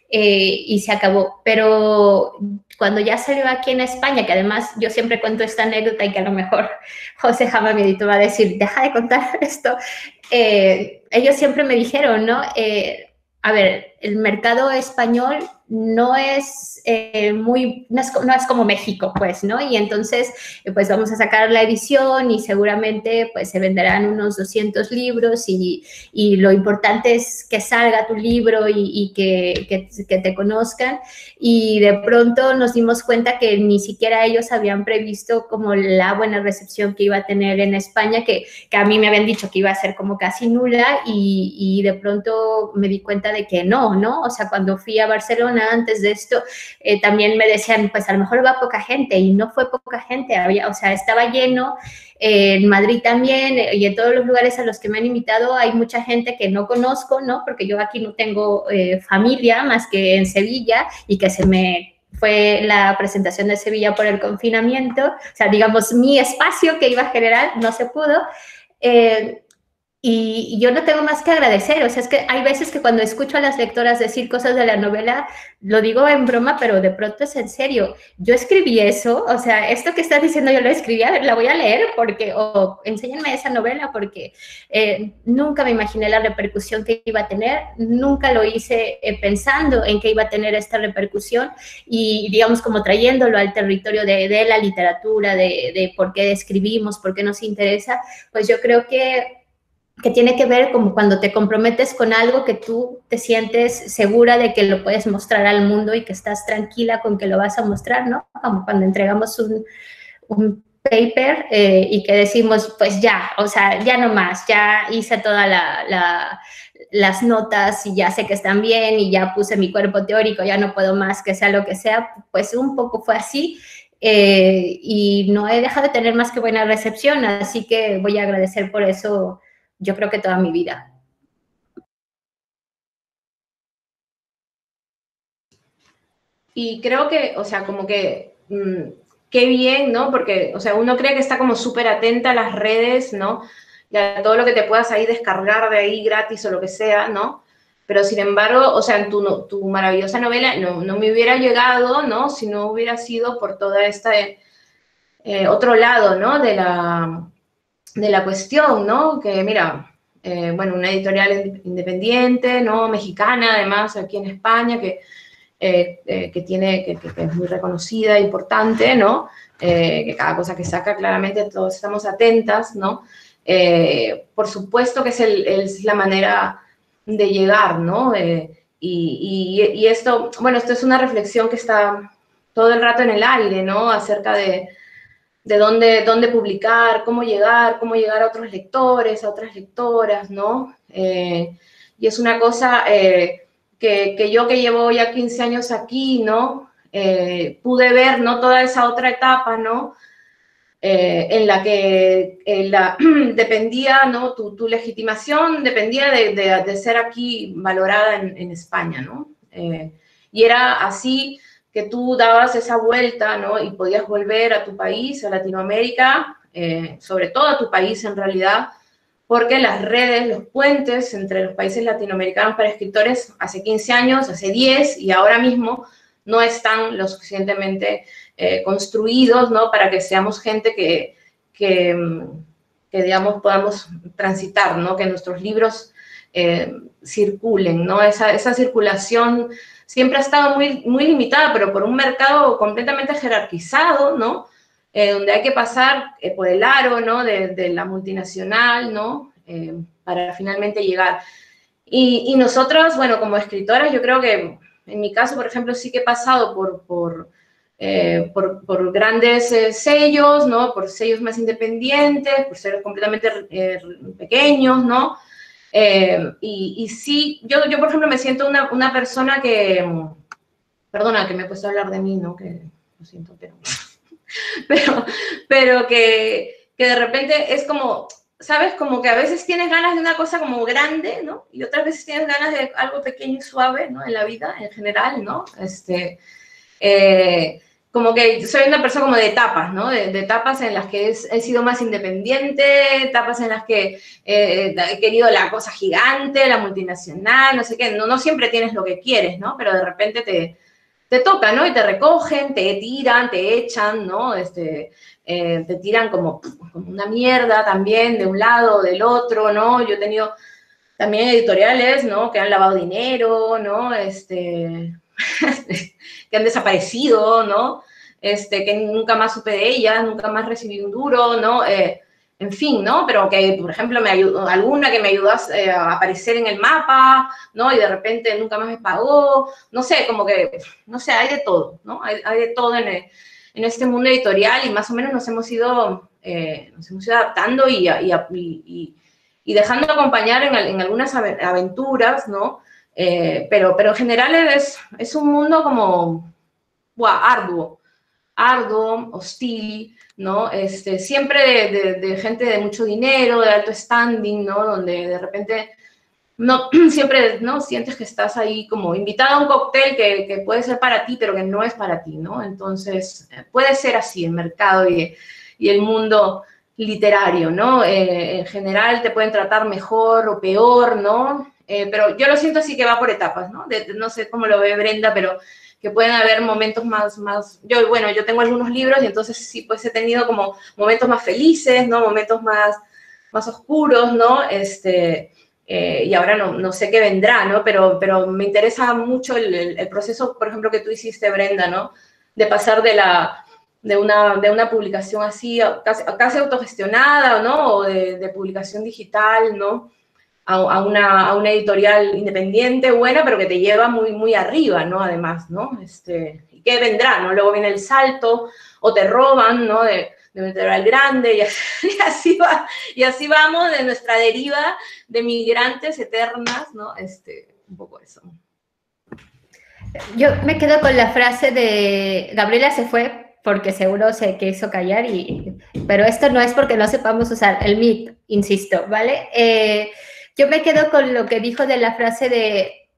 Y se acabó. Pero cuando ya salió aquí en España, que además yo siempre cuento esta anécdota y que a lo mejor José Jama, mi editor, va a decir, deja de contar esto, ellos siempre me dijeron, ¿no? A ver, el mercado español no es no es como México, pues, ¿no? Y entonces, pues vamos a sacar la edición y seguramente, pues, se venderán unos 200 libros y lo importante es que salga tu libro y que te conozcan. Y de pronto nos dimos cuenta que ni siquiera ellos habían previsto como la buena recepción que iba a tener en España, que a mí me habían dicho que iba a ser como casi nula y de pronto me di cuenta de que no, ¿no? O sea, cuando fui a Barcelona antes de esto, también me decían, pues a lo mejor va poca gente, y no fue poca gente, o sea, estaba lleno. En Madrid también, y en todos los lugares a los que me han invitado hay mucha gente que no conozco, ¿no? Porque yo aquí no tengo familia más que en Sevilla, y que se me fue la presentación de Sevilla por el confinamiento. O sea, digamos, mi espacio que iba a generar no se pudo. Y yo no tengo más que agradecer. O sea, es que hay veces que cuando escucho a las lectoras decir cosas de la novela, lo digo en broma, pero de pronto es en serio. Yo escribí eso, o sea, esto que estás diciendo yo lo escribí, a ver, la voy a leer porque, o enséñenme esa novela, porque nunca me imaginé la repercusión que iba a tener, nunca lo hice pensando en que iba a tener esta repercusión, y digamos como trayéndolo al territorio de la literatura, de por qué escribimos, por qué nos interesa, pues yo creo que tiene que ver como cuando te comprometes con algo que tú te sientes segura de que lo puedes mostrar al mundo y que estás tranquila con que lo vas a mostrar, ¿no? Como cuando entregamos un paper y que decimos, pues ya, o sea, ya no más, ya hice todas las notas y ya sé que están bien y ya puse mi cuerpo teórico, ya no puedo más, que sea lo que sea. Pues un poco fue así. Y no he dejado de tener más que buena recepción, así que voy a agradecer por eso, yo creo que toda mi vida. Y creo que, o sea, como que, qué bien, ¿no? Porque, o sea, uno cree que está como súper atenta a las redes, ¿no? Y a todo lo que te puedas ahí descargar de ahí gratis o lo que sea, ¿no? Pero sin embargo, o sea, tu maravillosa novela no me hubiera llegado, ¿no? Si no hubiera sido por toda esta otro lado, ¿no? De la cuestión, ¿no? Que mira, bueno, una editorial independiente, ¿no? Mexicana, además, aquí en España, que es muy reconocida, importante, ¿no? Que cada cosa que saca, claramente todos estamos atentas, ¿no? Por supuesto que es la manera de llegar, ¿no? Y esto, bueno, esto es una reflexión que está todo el rato en el aire, ¿no? Acerca de dónde publicar, cómo llegar a otros lectores, a otras lectoras, ¿no? Y es una cosa que yo que llevo ya 15 años aquí, ¿no? Pude ver, ¿no? Toda esa otra etapa, ¿no? En la que dependía, ¿no? Tu legitimación dependía de ser aquí valorada en España, ¿no? Y era así que tú dabas esa vuelta, ¿no? Y podías volver a tu país, a Latinoamérica, sobre todo a tu país en realidad, porque las redes, los puentes entre los países latinoamericanos para escritores hace 15 años, hace 10 y ahora mismo no están lo suficientemente construidos, ¿no? Para que seamos gente que digamos, podamos transitar, ¿no? Que nuestros libros circulen, ¿no? Esa circulación siempre ha estado muy, muy limitada, pero por un mercado completamente jerarquizado, ¿no? Donde hay que pasar por el aro, ¿no? De la multinacional, ¿no? Para finalmente llegar. Y nosotros, bueno, como escritoras, yo creo que en mi caso, por ejemplo, sí que he pasado por grandes sellos, ¿no? Por sellos más independientes, por ser completamente pequeños, ¿no? Y sí, yo, por ejemplo, me siento una persona que, perdona, que me he puesto a hablar de mí, ¿no? Que lo siento, pero que de repente es como, ¿sabes? Como que a veces tienes ganas de una cosa como grande, ¿no? Y otras veces tienes ganas de algo pequeño y suave, ¿no? En la vida, en general, ¿no? Como que soy una persona como de etapas, ¿no? De etapas en las que he sido más independiente, etapas en las que he querido la cosa gigante, la multinacional, no sé qué. No siempre tienes lo que quieres, ¿no? Pero de repente te toca, ¿no? Y te recogen, te tiran, te echan, ¿no? Te tiran como una mierda también de un lado o del otro, ¿no? Yo he tenido también editoriales, ¿no? Que han lavado dinero, ¿no? que han desaparecido, ¿no? Que nunca más supe de ellas, nunca más recibí un duro, ¿no? En fin, ¿no? Pero que, por ejemplo, alguna que me ayudó a aparecer en el mapa, ¿no? Y de repente nunca más me pagó, no sé, como que, no sé, hay de todo, ¿no? Hay de todo en este mundo editorial y más o menos nos hemos ido adaptando y dejando acompañar en algunas aventuras, ¿no? Pero en general es un mundo como arduo, hostil, ¿no? Siempre de gente de mucho dinero, de alto standing, ¿no? Donde de repente no, siempre, ¿no? Sientes que estás ahí como invitado a un cóctel que puede ser para ti, pero que no es para ti, ¿no? Entonces, puede ser así el mercado y el mundo literario, ¿no? En general te pueden tratar mejor o peor, ¿no? Pero yo lo siento así que va por etapas, ¿no? No sé cómo lo ve Brenda, pero que pueden haber momentos más... Yo tengo algunos libros y entonces sí, pues he tenido como momentos más felices, ¿no? Momentos más oscuros, ¿no? Y ahora no sé qué vendrá, ¿no? Pero me interesa mucho el proceso, por ejemplo, que tú hiciste, Brenda, ¿no? De pasar de una publicación así, casi autogestionada, ¿no? O de publicación digital, ¿no? A una editorial independiente, buena, pero que te lleva muy arriba, ¿no? Además, ¿no? ¿Y qué vendrá, no? Luego viene el salto, o te roban, ¿no? De una editorial grande, y así vamos de nuestra deriva de migrantes eternas, ¿no? Un poco eso. Yo me quedo con la frase de Gabriela se fue porque seguro se quiso callar, pero esto no es porque no sepamos usar el MIT, insisto, ¿vale? Yo me quedo con lo que dijo de la frase de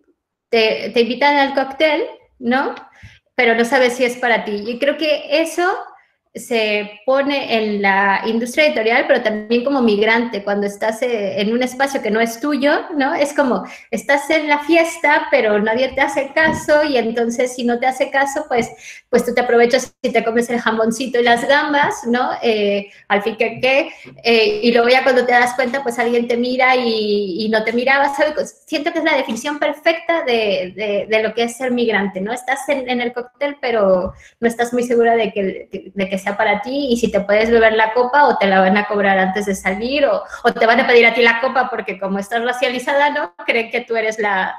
te invitan al cóctel, ¿no? Pero no sabes si es para ti. Y creo que eso se pone en la industria editorial, pero también como migrante, cuando estás en un espacio que no es tuyo, ¿no? Es como, estás en la fiesta, pero nadie te hace caso, y entonces si no te hace caso, pues tú te aprovechas y te comes el jamoncito y las gambas, ¿no? Al fin y luego ya cuando te das cuenta, pues alguien te mira y no te miraba, ¿sabes? Siento que es la definición perfecta de lo que es ser migrante, ¿no? Estás en el cóctel, pero no estás muy segura de que sea para ti, y si te puedes beber la copa o te la van a cobrar antes de salir, o te van a pedir a ti la copa porque como estás racializada, ¿no? Creen que tú eres la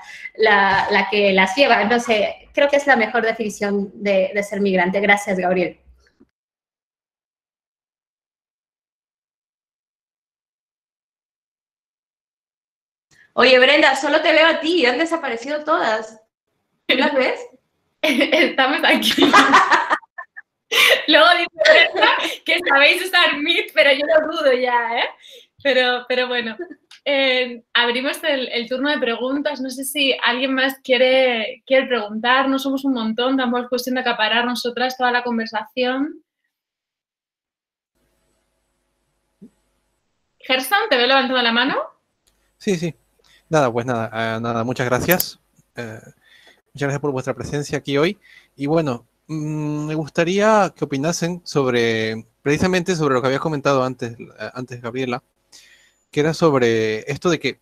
que las lleva. No sé, creo que es la mejor definición de ser migrante. Gracias, Gabriel. Oye, Brenda, solo te veo a ti, han desaparecido todas. ¿Las ves? Estamos aquí. Luego dice Brenda que sabéis usar Meet, pero yo lo dudo ya, ¿eh? Pero bueno, abrimos el turno de preguntas. No sé si alguien más quiere preguntar. No somos un montón, tampoco es cuestión de acaparar nosotras toda la conversación. Gerson, ¿te veo levantando la mano? Sí. Nada, pues nada, muchas gracias. Muchas gracias por vuestra presencia aquí hoy. Y bueno, me gustaría que opinasen precisamente sobre lo que habías comentado antes, Gabriela, que era sobre esto de que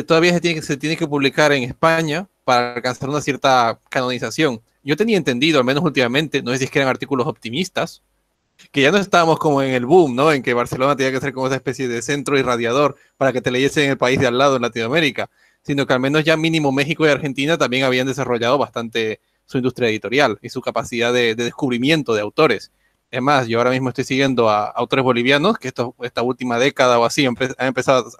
todavía se tiene que publicar en España para alcanzar una cierta canonización. Yo tenía entendido, al menos últimamente, no sé si es que eran artículos optimistas, que ya no estábamos como en el boom, ¿no? En que Barcelona tenía que ser como esa especie de centro irradiador para que te leyesen en el país de al lado, en Latinoamérica, sino que al menos ya mínimo México y Argentina también habían desarrollado bastante su industria editorial y su capacidad de descubrimiento de autores. Es más, yo ahora mismo estoy siguiendo a autores bolivianos que esta última década o así han empezado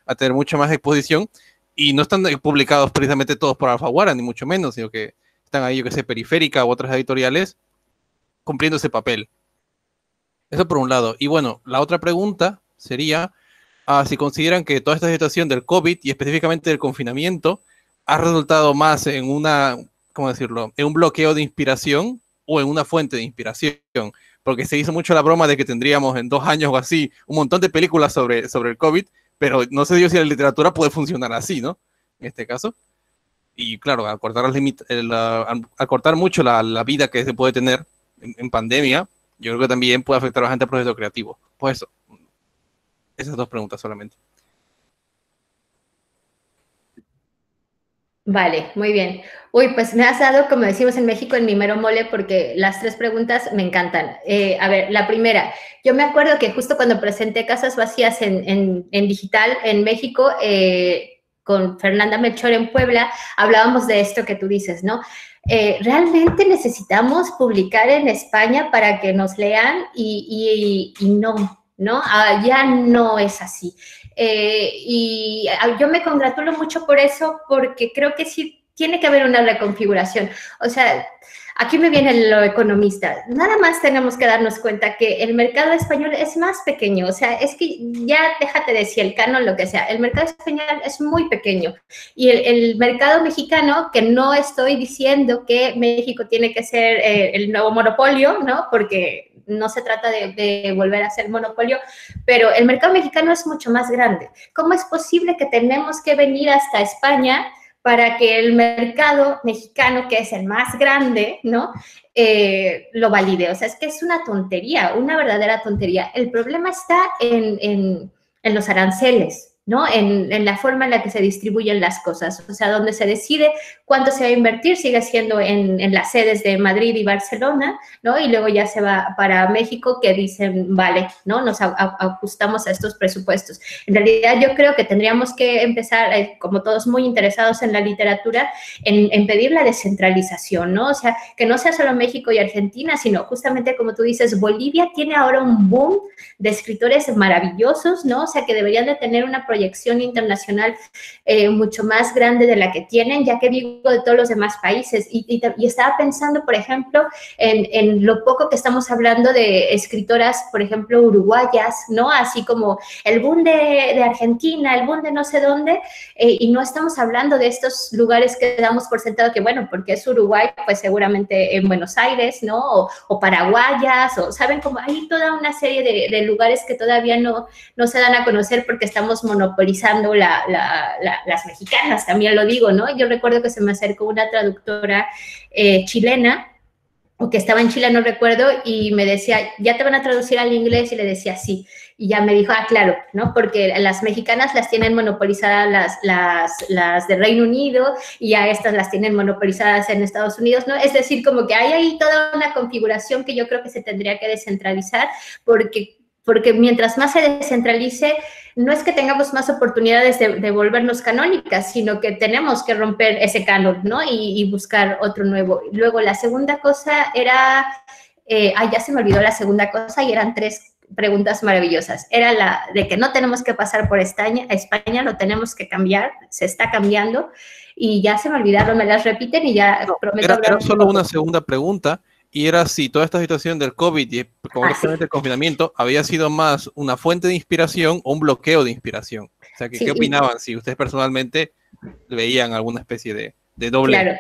a tener mucha más exposición, y no están publicados precisamente todos por Alfaguara, ni mucho menos, sino que están ahí, yo que sé, Periférica u otras editoriales cumpliendo ese papel. Eso por un lado. Y bueno, la otra pregunta sería si consideran que toda esta situación del COVID y específicamente del confinamiento ha resultado más en ¿cómo decirlo?, en un bloqueo de inspiración o en una fuente de inspiración. Porque se hizo mucho la broma de que tendríamos en 2 años o así un montón de películas sobre el COVID, pero no sé yo si la literatura puede funcionar así, ¿no? En este caso. Y claro, al cortar mucho la vida que se puede tener en pandemia, yo creo que también puede afectar bastante al proceso creativo. Pues eso. Esas 2 preguntas solamente. Vale, muy bien. Uy, pues me has dado, como decimos en México, en mi mero mole, porque las 3 preguntas me encantan. A ver, la primera, yo me acuerdo que justo cuando presenté Casas Vacías en digital en México, con Fernanda Melchor en Puebla, hablábamos de esto que tú dices, ¿no? ¿Realmente necesitamos publicar en España para que nos lean? Y no, ¿no? Ya no es así. Y yo me congratulo mucho por eso, porque creo que sí tiene que haber una reconfiguración. O sea, aquí me viene lo economista. Nada más tenemos que darnos cuenta que el mercado español es más pequeño. O sea, es que ya déjate de si el canon, lo que sea. El mercado español es muy pequeño. Y el mercado mexicano, que no estoy diciendo que México tiene que ser el nuevo monopolio, ¿no? Porque no se trata de volver a ser monopolio, pero el mercado mexicano es mucho más grande. ¿Cómo es posible que tenemos que venir hasta España para que el mercado mexicano, que es el más grande, ¿no? Lo valide? O sea, es que es una tontería, una verdadera tontería. El problema está en los aranceles, ¿no? En la forma en la que se distribuyen las cosas. O sea, donde se decide cuánto se va a invertir sigue siendo en las sedes de Madrid y Barcelona, ¿no? Y luego ya se va para México, que dicen, vale, ¿no? Nos ajustamos a estos presupuestos. En realidad yo creo que tendríamos que empezar, como todos muy interesados en la literatura, en pedir la descentralización, ¿no? O sea, que no sea solo México y Argentina, sino justamente como tú dices, Bolivia tiene ahora un boom de escritores maravillosos, ¿no? O sea, que deberían de tener una proyección internacional mucho más grande de la que tienen, ya que digo de todos los demás países. Y estaba pensando, por ejemplo, en lo poco que estamos hablando de escritoras, por ejemplo, uruguayas, ¿no? Así como el boom de Argentina, el boom de no sé dónde, y no estamos hablando de estos lugares que damos por sentado que, bueno, porque es Uruguay, pues seguramente en Buenos Aires, ¿no? O paraguayas, o saben, como hay toda una serie de lugares que todavía no se dan a conocer porque estamos monopolizando las mexicanas, también lo digo, ¿no? Yo recuerdo que se me acercó una traductora chilena, o que estaba en Chile, no recuerdo, y me decía, ¿ya te van a traducir al inglés? Y le decía, sí. Y ya me dijo, claro, ¿no? Porque las mexicanas las tienen monopolizadas las de Reino Unido, y a estas las tienen monopolizadas en Estados Unidos, ¿no? Es decir, como que hay ahí toda una configuración que yo creo que se tendría que descentralizar, porque mientras más se descentralice, no es que tengamos más oportunidades de volvernos canónicas, sino que tenemos que romper ese canon, ¿no? Y buscar otro nuevo. Luego, la segunda cosa era, ya se me olvidó la segunda cosa, y eran 3 preguntas maravillosas. Era la de que no tenemos que pasar por España, lo tenemos que cambiar, se está cambiando, y ya se me olvidaron, me las repiten y ya no, prometo era solo una segunda pregunta. Y era si toda esta situación del COVID y concretamente el confinamiento había sido más una fuente de inspiración o un bloqueo de inspiración. O sea, ¿qué opinaban? Si ustedes personalmente veían alguna especie de doble... Claro.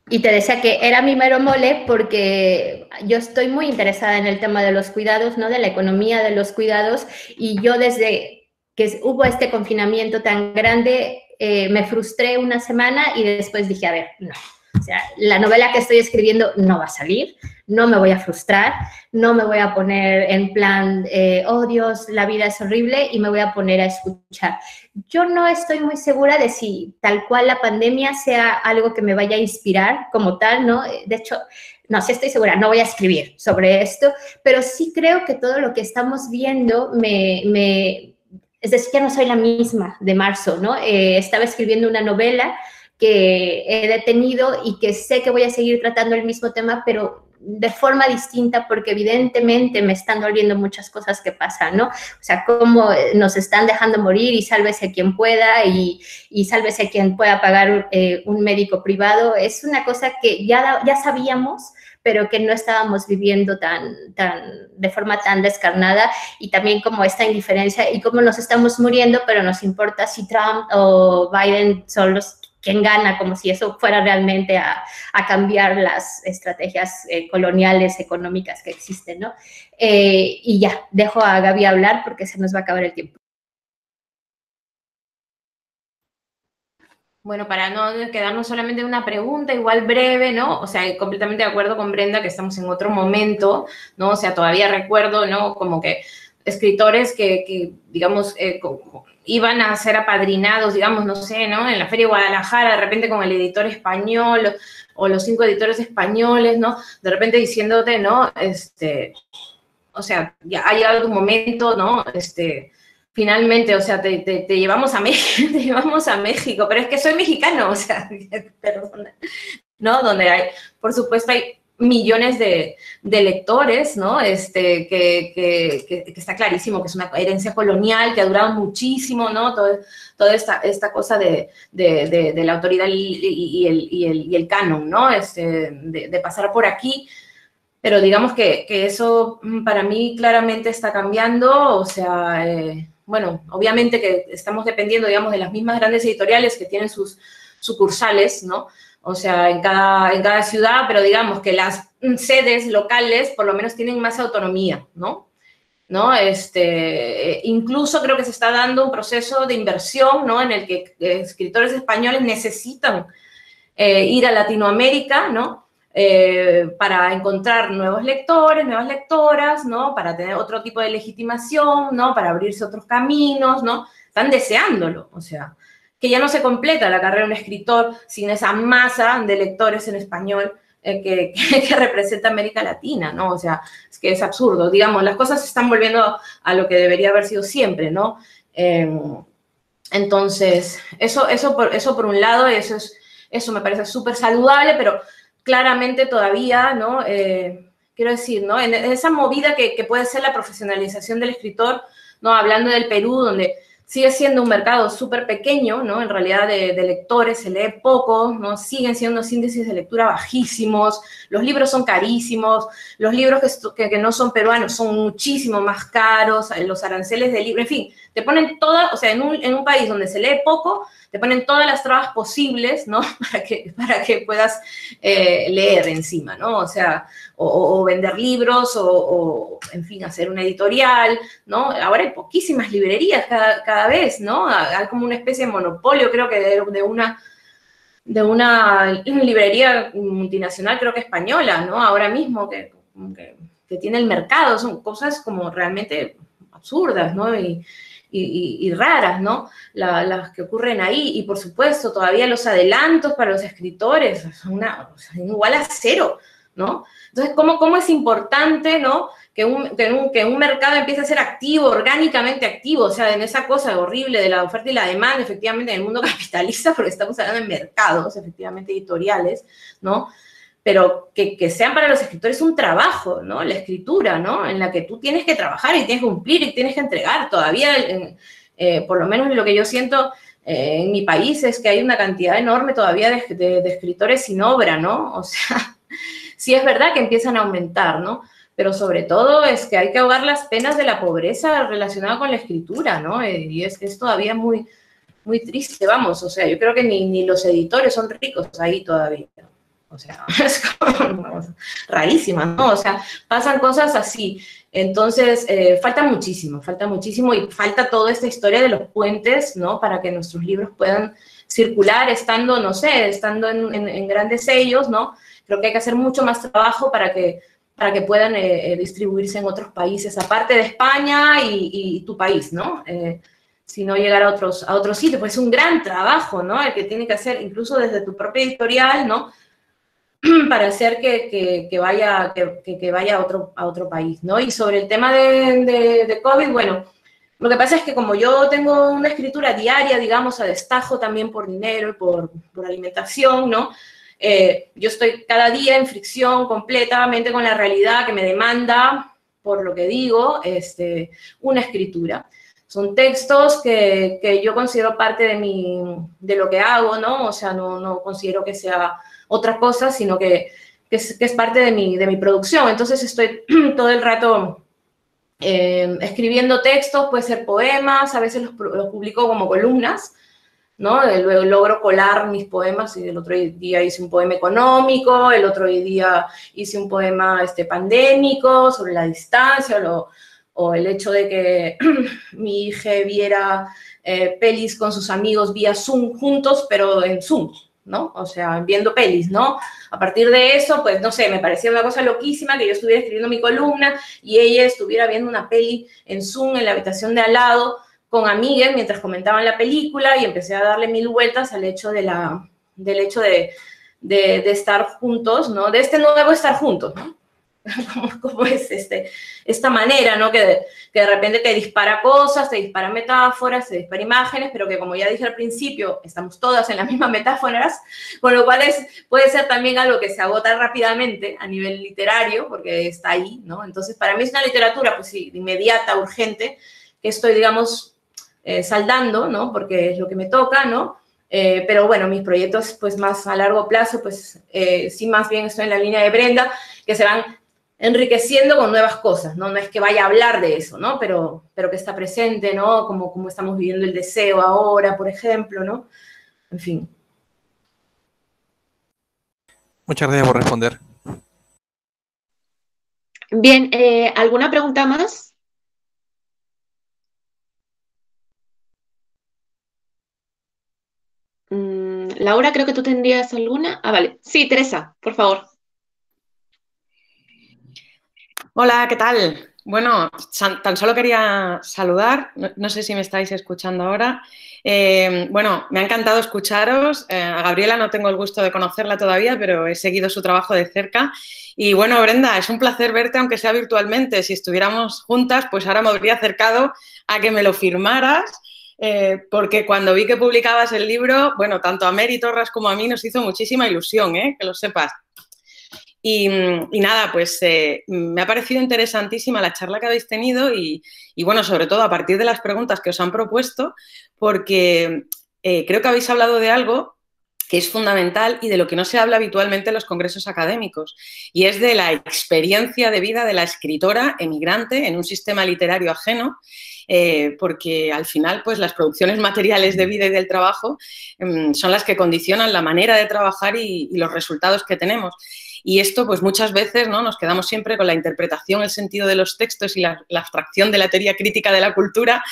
Y te decía que era mi mero mole porque yo estoy muy interesada en el tema de los cuidados, ¿no? De la economía de los cuidados. Y yo desde que hubo este confinamiento tan grande, me frustré una semana y después dije, a ver, no. O sea, la novela que estoy escribiendo no va a salir, no me voy a frustrar, no me voy a poner en plan, oh Dios, la vida es horrible, y me voy a poner a escuchar. Yo no estoy muy segura de si tal cual la pandemia sea algo que me vaya a inspirar como tal, ¿no? De hecho, no, sí estoy segura, no voy a escribir sobre esto, pero sí creo que todo lo que estamos viendo es decir, ya no soy la misma de marzo, ¿no? Estaba escribiendo una novela que he detenido y que sé que voy a seguir tratando el mismo tema, pero de forma distinta, porque evidentemente me están doliendo muchas cosas que pasan, ¿no? O sea, cómo nos están dejando morir, y sálvese quien pueda, y sálvese quien pueda pagar un médico privado. Es una cosa que ya sabíamos, pero que no estábamos viviendo de forma tan descarnada, y también como esta indiferencia y cómo nos estamos muriendo, pero nos importa si Trump o Biden son los quien gana, como si eso fuera realmente a cambiar las estrategias coloniales, económicas que existen, ¿no? Y ya, dejo a Gaby hablar porque se nos va a acabar el tiempo. Bueno, para no quedarnos solamente en una pregunta, igual breve, ¿no? O sea, completamente de acuerdo con Brenda que estamos en otro momento, ¿no? O sea, todavía recuerdo, ¿no? Como que escritores que digamos, iban a ser apadrinados, digamos, no sé, ¿no? En la Feria de Guadalajara, de repente con el editor español o los 5 editores españoles, ¿no? De repente diciéndote, ¿no? O sea, ya ha llegado tu momento, ¿no? Finalmente, o sea, te llevamos a México, te llevamos a México, pero es que soy mexicano, o sea, perdona, ¿no? Donde hay, por supuesto, hay millones de lectores, ¿no? Que está clarísimo que es una herencia colonial que ha durado muchísimo, ¿no? Toda esta cosa de la autoridad y el canon, ¿no? De pasar por aquí. Pero digamos que eso para mí claramente está cambiando, o sea, bueno, obviamente que estamos dependiendo, digamos, de las mismas grandes editoriales que tienen sus sucursales, ¿no? O sea, en cada ciudad, pero digamos que las sedes locales por lo menos tienen más autonomía, ¿no? Incluso creo que se está dando un proceso de inversión, ¿no? En el que escritores españoles necesitan ir a Latinoamérica, ¿no? Para encontrar nuevos lectores, nuevas lectoras, ¿no? Para tener otro tipo de legitimación, ¿no? Para abrirse otros caminos, ¿no? Están deseándolo, o sea, que ya no se completa la carrera de un escritor sin esa masa de lectores en español que representa América Latina, ¿no? O sea, es que es absurdo. Digamos, las cosas se están volviendo a lo que debería haber sido siempre, ¿no? Entonces, eso por un lado, eso me parece súper saludable, pero claramente todavía, ¿no? Quiero decir, ¿no? En esa movida que puede ser la profesionalización del escritor, ¿no? Hablando del Perú, donde sigue siendo un mercado súper pequeño, ¿no? En realidad de lectores se lee poco, ¿no? Siguen siendo unos índices de lectura bajísimos, los libros son carísimos, los libros que no son peruanos son muchísimo más caros, los aranceles del libro, en fin, te ponen todas, o sea, en un país donde se lee poco, te ponen todas las trabas posibles, ¿no? Para que puedas leer encima, ¿no? O sea, o vender libros, o, en fin, hacer una editorial, ¿no? Ahora hay poquísimas librerías cada vez, ¿no? Hay como una especie de monopolio, creo que de una librería multinacional, creo que española, ¿no? Ahora mismo, que tiene el mercado, son cosas como realmente absurdas, ¿no? Y raras, ¿no? Las que ocurren ahí. Y, por supuesto, todavía los adelantos para los escritores son igual a cero, ¿no? Entonces, ¿cómo es importante, ¿no? Que un mercado empiece a ser activo, orgánicamente activo, o sea, en esa cosa horrible de la oferta y la demanda, efectivamente, en el mundo capitalista, porque estamos hablando de mercados, efectivamente, editoriales, ¿no? Pero que sean para los escritores un trabajo, ¿no? La escritura, ¿no? En la que tú tienes que trabajar y tienes que cumplir y tienes que entregar. Todavía, por lo menos lo que yo siento en mi país es que hay una cantidad enorme todavía de escritores sin obra, ¿no? O sea, sí es verdad que empiezan a aumentar, ¿no? Pero sobre todo es que hay que ahogar las penas de la pobreza relacionada con la escritura, ¿no? Y es todavía muy, muy triste, vamos. O sea, yo creo que ni los editores son ricos ahí todavía. O sea, es como rarísima, ¿no? O sea, pasan cosas así. Entonces, falta muchísimo y falta toda esta historia de los puentes, ¿no? Para que nuestros libros puedan circular estando, no sé, estando en grandes sellos, ¿no? Creo que hay que hacer mucho más trabajo para que puedan distribuirse en otros países, aparte de España y tu país, ¿no? Si no llegar a otros sitios, pues es un gran trabajo, ¿no? El que tiene que hacer incluso desde tu propia editorial, ¿no? Para hacer que vaya a otro país, ¿no? Y sobre el tema de COVID, bueno, lo que pasa es que como yo tengo una escritura diaria, digamos, a destajo también por dinero y por alimentación, ¿no? Yo estoy cada día en fricción completamente con la realidad que me demanda, por lo que digo, una escritura. Son textos que yo considero parte de lo que hago, ¿no? O sea, no considero que sea otra cosa, sino que es parte de mi producción. Entonces estoy todo el rato escribiendo textos, puede ser poemas, a veces los publico como columnas, ¿no? Luego logro colar mis poemas y el otro día hice un poema económico, el otro día hice un poema pandémico sobre la distancia o el hecho de que mi hija viera pelis con sus amigos vía Zoom juntos, pero en Zoom, ¿no? O sea, viendo pelis, ¿no? A partir de eso, pues, no sé, me parecía una cosa loquísima que yo estuviera escribiendo mi columna y ella estuviera viendo una peli en Zoom en la habitación de al lado con amigas mientras comentaban la película, y empecé a darle mil vueltas al hecho del hecho de estar juntos, ¿no? De este nuevo estar juntos, ¿no? ¿Cómo es esta manera, ¿no? Que de repente te dispara cosas, te dispara metáforas, te dispara imágenes, pero que, como ya dije al principio, estamos todas en las mismas metáforas, con lo cual puede ser también algo que se agota rápidamente a nivel literario, porque está ahí, ¿no? Entonces, para mí es una literatura, pues sí, inmediata, urgente, que estoy, digamos, saldando, ¿no? Porque es lo que me toca, ¿no? Pero bueno, mis proyectos, pues, más a largo plazo, pues, sí, más bien estoy en la línea de Brenda, que se van enriqueciendo con nuevas cosas, ¿no? No es que vaya a hablar de eso, ¿no? Pero que está presente, ¿no? Como estamos viviendo el deseo ahora, por ejemplo, ¿no? En fin. Muchas gracias por responder. Bien, ¿alguna pregunta más? Laura, creo que tú tendrías alguna. Ah, vale. Sí, Teresa, por favor. Hola, ¿qué tal? Bueno, tan solo quería saludar, no sé si me estáis escuchando ahora. Bueno, me ha encantado escucharos. A Gabriela no tengo el gusto de conocerla todavía, pero he seguido su trabajo de cerca. Y bueno, Brenda, es un placer verte, aunque sea virtualmente. Si estuviéramos juntas, pues ahora me habría acercado a que me lo firmaras, porque cuando vi que publicabas el libro, bueno, tanto a Mary Torras como a mí nos hizo muchísima ilusión, que lo sepas. Y nada, pues me ha parecido interesantísima la charla que habéis tenido y bueno, sobre todo a partir de las preguntas que os han propuesto, porque creo que habéis hablado de algo que es fundamental y de lo que no se habla habitualmente en los congresos académicos, y es de la experiencia de vida de la escritora emigrante en un sistema literario ajeno, porque al final, pues las producciones materiales de vida y del trabajo son las que condicionan la manera de trabajar y los resultados que tenemos. Y esto, pues muchas veces, ¿no? Nos quedamos siempre con la interpretación, el sentido de los textos y la abstracción de la teoría crítica de la cultura,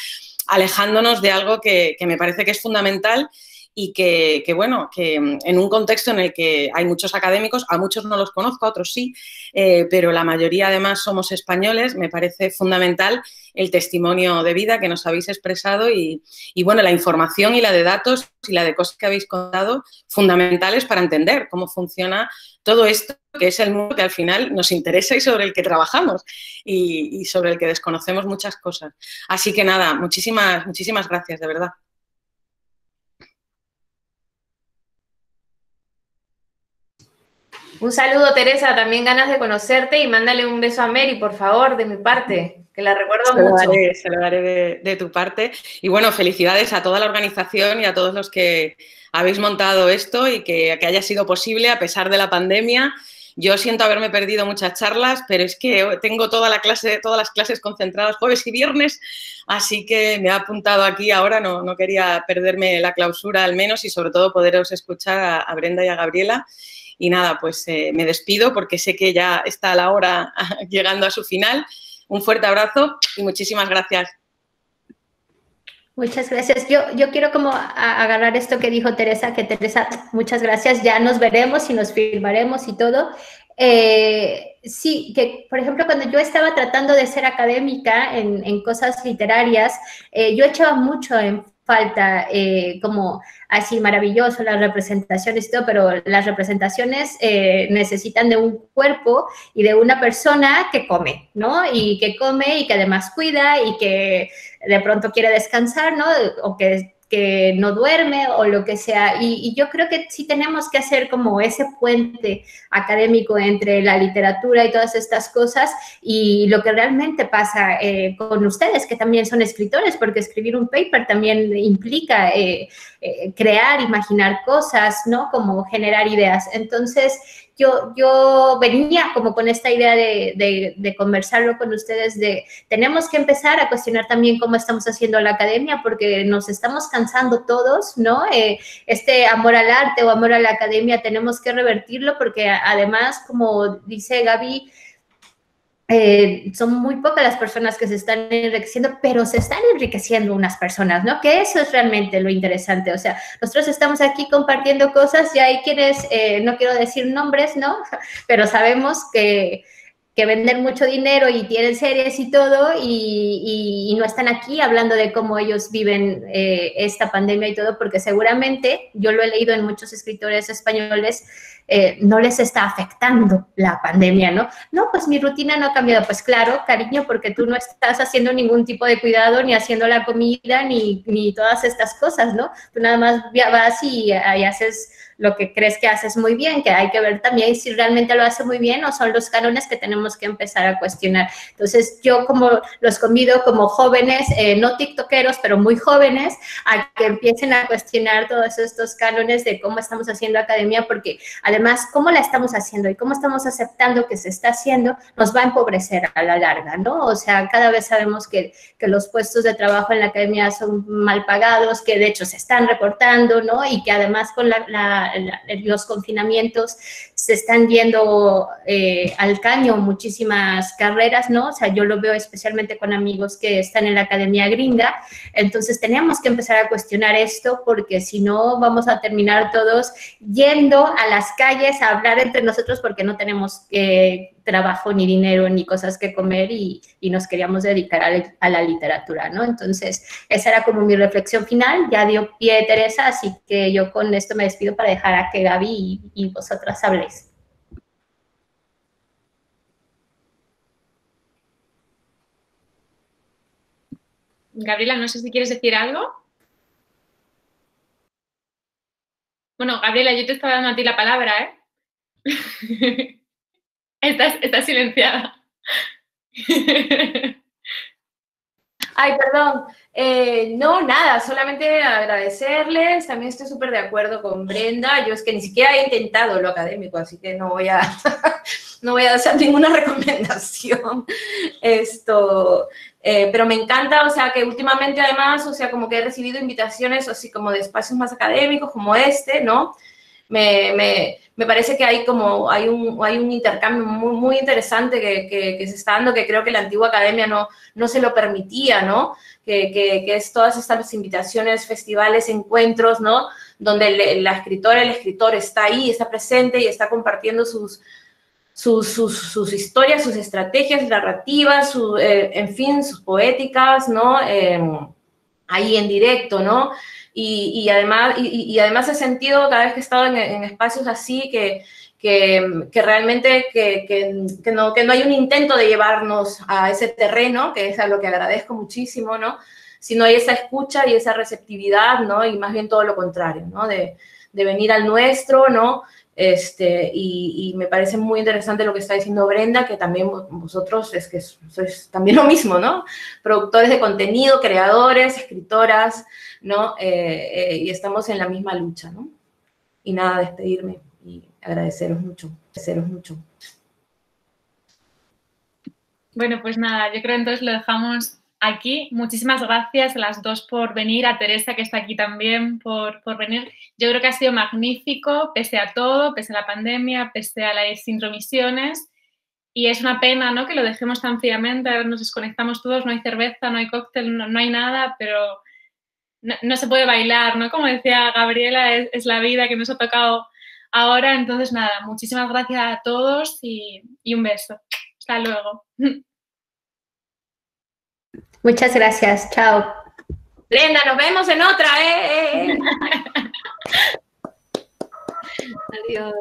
alejándonos de algo que me parece que es fundamental y que, bueno, que en un contexto en el que hay muchos académicos, a muchos no los conozco, a otros sí, pero la mayoría además somos españoles, me parece fundamental el testimonio de vida que nos habéis expresado y bueno, la información y la de datos y la de cosas que habéis contado, fundamentales para entender cómo funciona todo esto, que es el mundo que al final nos interesa y sobre el que trabajamos y sobre el que desconocemos muchas cosas. Así que nada, muchísimas gracias, de verdad. Un saludo, Teresa, también ganas de conocerte, y mándale un beso a Mary, por favor, de mi parte, que la recuerdo mucho. Se lo daré de tu parte. Y bueno, felicidades a toda la organización y a todos los que habéis montado esto y que haya sido posible a pesar de la pandemia. Yo siento haberme perdido muchas charlas, pero es que tengo todas las clases concentradas jueves y viernes, así que me he apuntado aquí ahora, no quería perderme la clausura al menos, y sobre todo poderos escuchar a Brenda y a Gabriela. Y nada, pues me despido porque sé que ya está la hora llegando a su final. Un fuerte abrazo y muchísimas gracias. Muchas gracias. Yo quiero como agarrar esto que dijo Teresa, que Teresa, muchas gracias. Ya nos veremos y nos firmaremos y todo. Sí, que por ejemplo, cuando yo estaba tratando de ser académica en cosas literarias, yo echaba mucho en falta, como así maravilloso las representaciones y todo, pero las representaciones necesitan de un cuerpo y de una persona que come, ¿no? Y que come y que además cuida y que de pronto quiere descansar, ¿no? O que no duerme o lo que sea. Y yo creo que sí tenemos que hacer como ese puente académico entre la literatura y todas estas cosas y lo que realmente pasa con ustedes, que también son escritores, porque escribir un paper también implica crear, imaginar cosas, ¿no? Como generar ideas. Entonces, yo venía como con esta idea de conversarlo con ustedes, de tenemos que empezar a cuestionar también cómo estamos haciendo la academia, porque nos estamos cansando todos, ¿no? Este amor al arte o amor a la academia tenemos que revertirlo, porque además, como dice Gaby, son muy pocas las personas que se están enriqueciendo, pero se están enriqueciendo unas personas, ¿no? Que eso es realmente lo interesante. O sea, nosotros estamos aquí compartiendo cosas y hay quienes, no quiero decir nombres, ¿no? Pero sabemos que venden mucho dinero y tienen series y todo y no están aquí hablando de cómo ellos viven esta pandemia y todo, porque seguramente, yo lo he leído en muchos escritores españoles, no les está afectando la pandemia, ¿no? No, pues mi rutina no ha cambiado. Pues claro, cariño, porque tú no estás haciendo ningún tipo de cuidado, ni haciendo la comida, ni todas estas cosas, ¿no? Tú nada más vas y haces lo que crees que haces muy bien, que hay que ver también si realmente lo hace muy bien o son los cánones que tenemos que empezar a cuestionar. Entonces, yo como los convido como jóvenes, no tiktokeros, pero muy jóvenes, a que empiecen a cuestionar todos estos cánones de cómo estamos haciendo academia, porque además, cómo la estamos haciendo y cómo estamos aceptando que se está haciendo, nos va a empobrecer a la larga, ¿no? O sea, cada vez sabemos que los puestos de trabajo en la academia son mal pagados, que de hecho se están recortando, ¿no? Y que además con los confinamientos se están yendo al caño muchísimas carreras, ¿no? O sea, yo lo veo especialmente con amigos que están en la academia gringa. Entonces, tenemos que empezar a cuestionar esto, porque si no vamos a terminar todos yendo a las calles a hablar entre nosotros porque no tenemos trabajo, ni dinero, ni cosas que comer y nos queríamos dedicar a la literatura, ¿no? Entonces, esa era como mi reflexión final. Ya dio pie Teresa, así que yo con esto me despido para dejar a que Gaby y vosotras habléis. Gabriela, no sé si quieres decir algo. Bueno, Gabriela, yo te estaba dando a ti la palabra, ¿eh? Estás silenciada. Ay, perdón. No, nada, solamente agradecerles. También estoy súper de acuerdo con Brenda. Yo es que ni siquiera he intentado lo académico, así que no voy a hacer ninguna recomendación. Pero me encanta, o sea, que últimamente además, o sea, como que he recibido invitaciones así como de espacios más académicos como este, ¿no? Me parece que hay un intercambio muy, muy interesante que se está dando, que creo que la antigua academia no se lo permitía, ¿no? Que es todas estas invitaciones, festivales, encuentros, ¿no? Donde la escritora, el escritor está ahí, está presente y está compartiendo sus historias, sus estrategias narrativas, en fin, sus poéticas, ¿no? Ahí en directo, ¿no? Y además he sentido cada vez que he estado en espacios así que realmente que no hay un intento de llevarnos a ese terreno, que es a lo que agradezco muchísimo, ¿no? Sino hay esa escucha y esa receptividad, ¿no? Y más bien todo lo contrario, ¿no? De venir al nuestro, ¿no? Y me parece muy interesante lo que está diciendo Brenda, que también vosotros es que sois también lo mismo, ¿no? Productores de contenido, creadores, escritoras, ¿no? Y estamos en la misma lucha, ¿no? Y nada, despedirme y agradeceros mucho. Bueno, pues nada, yo creo entonces lo dejamos aquí. Muchísimas gracias a las dos por venir, a Teresa, que está aquí también, por venir. Yo creo que ha sido magnífico, pese a todo, pese a la pandemia, pese a las intromisiones. Y es una pena, ¿no?, que lo dejemos tan fríamente. Ahora nos desconectamos todos, no hay cerveza, no hay cóctel, no hay nada, pero no se puede bailar, ¿no? Como decía Gabriela, es la vida que nos ha tocado ahora. Entonces, nada, muchísimas gracias a todos y un beso. Hasta luego. Muchas gracias. Chao. Brenda, nos vemos en otra, Adiós.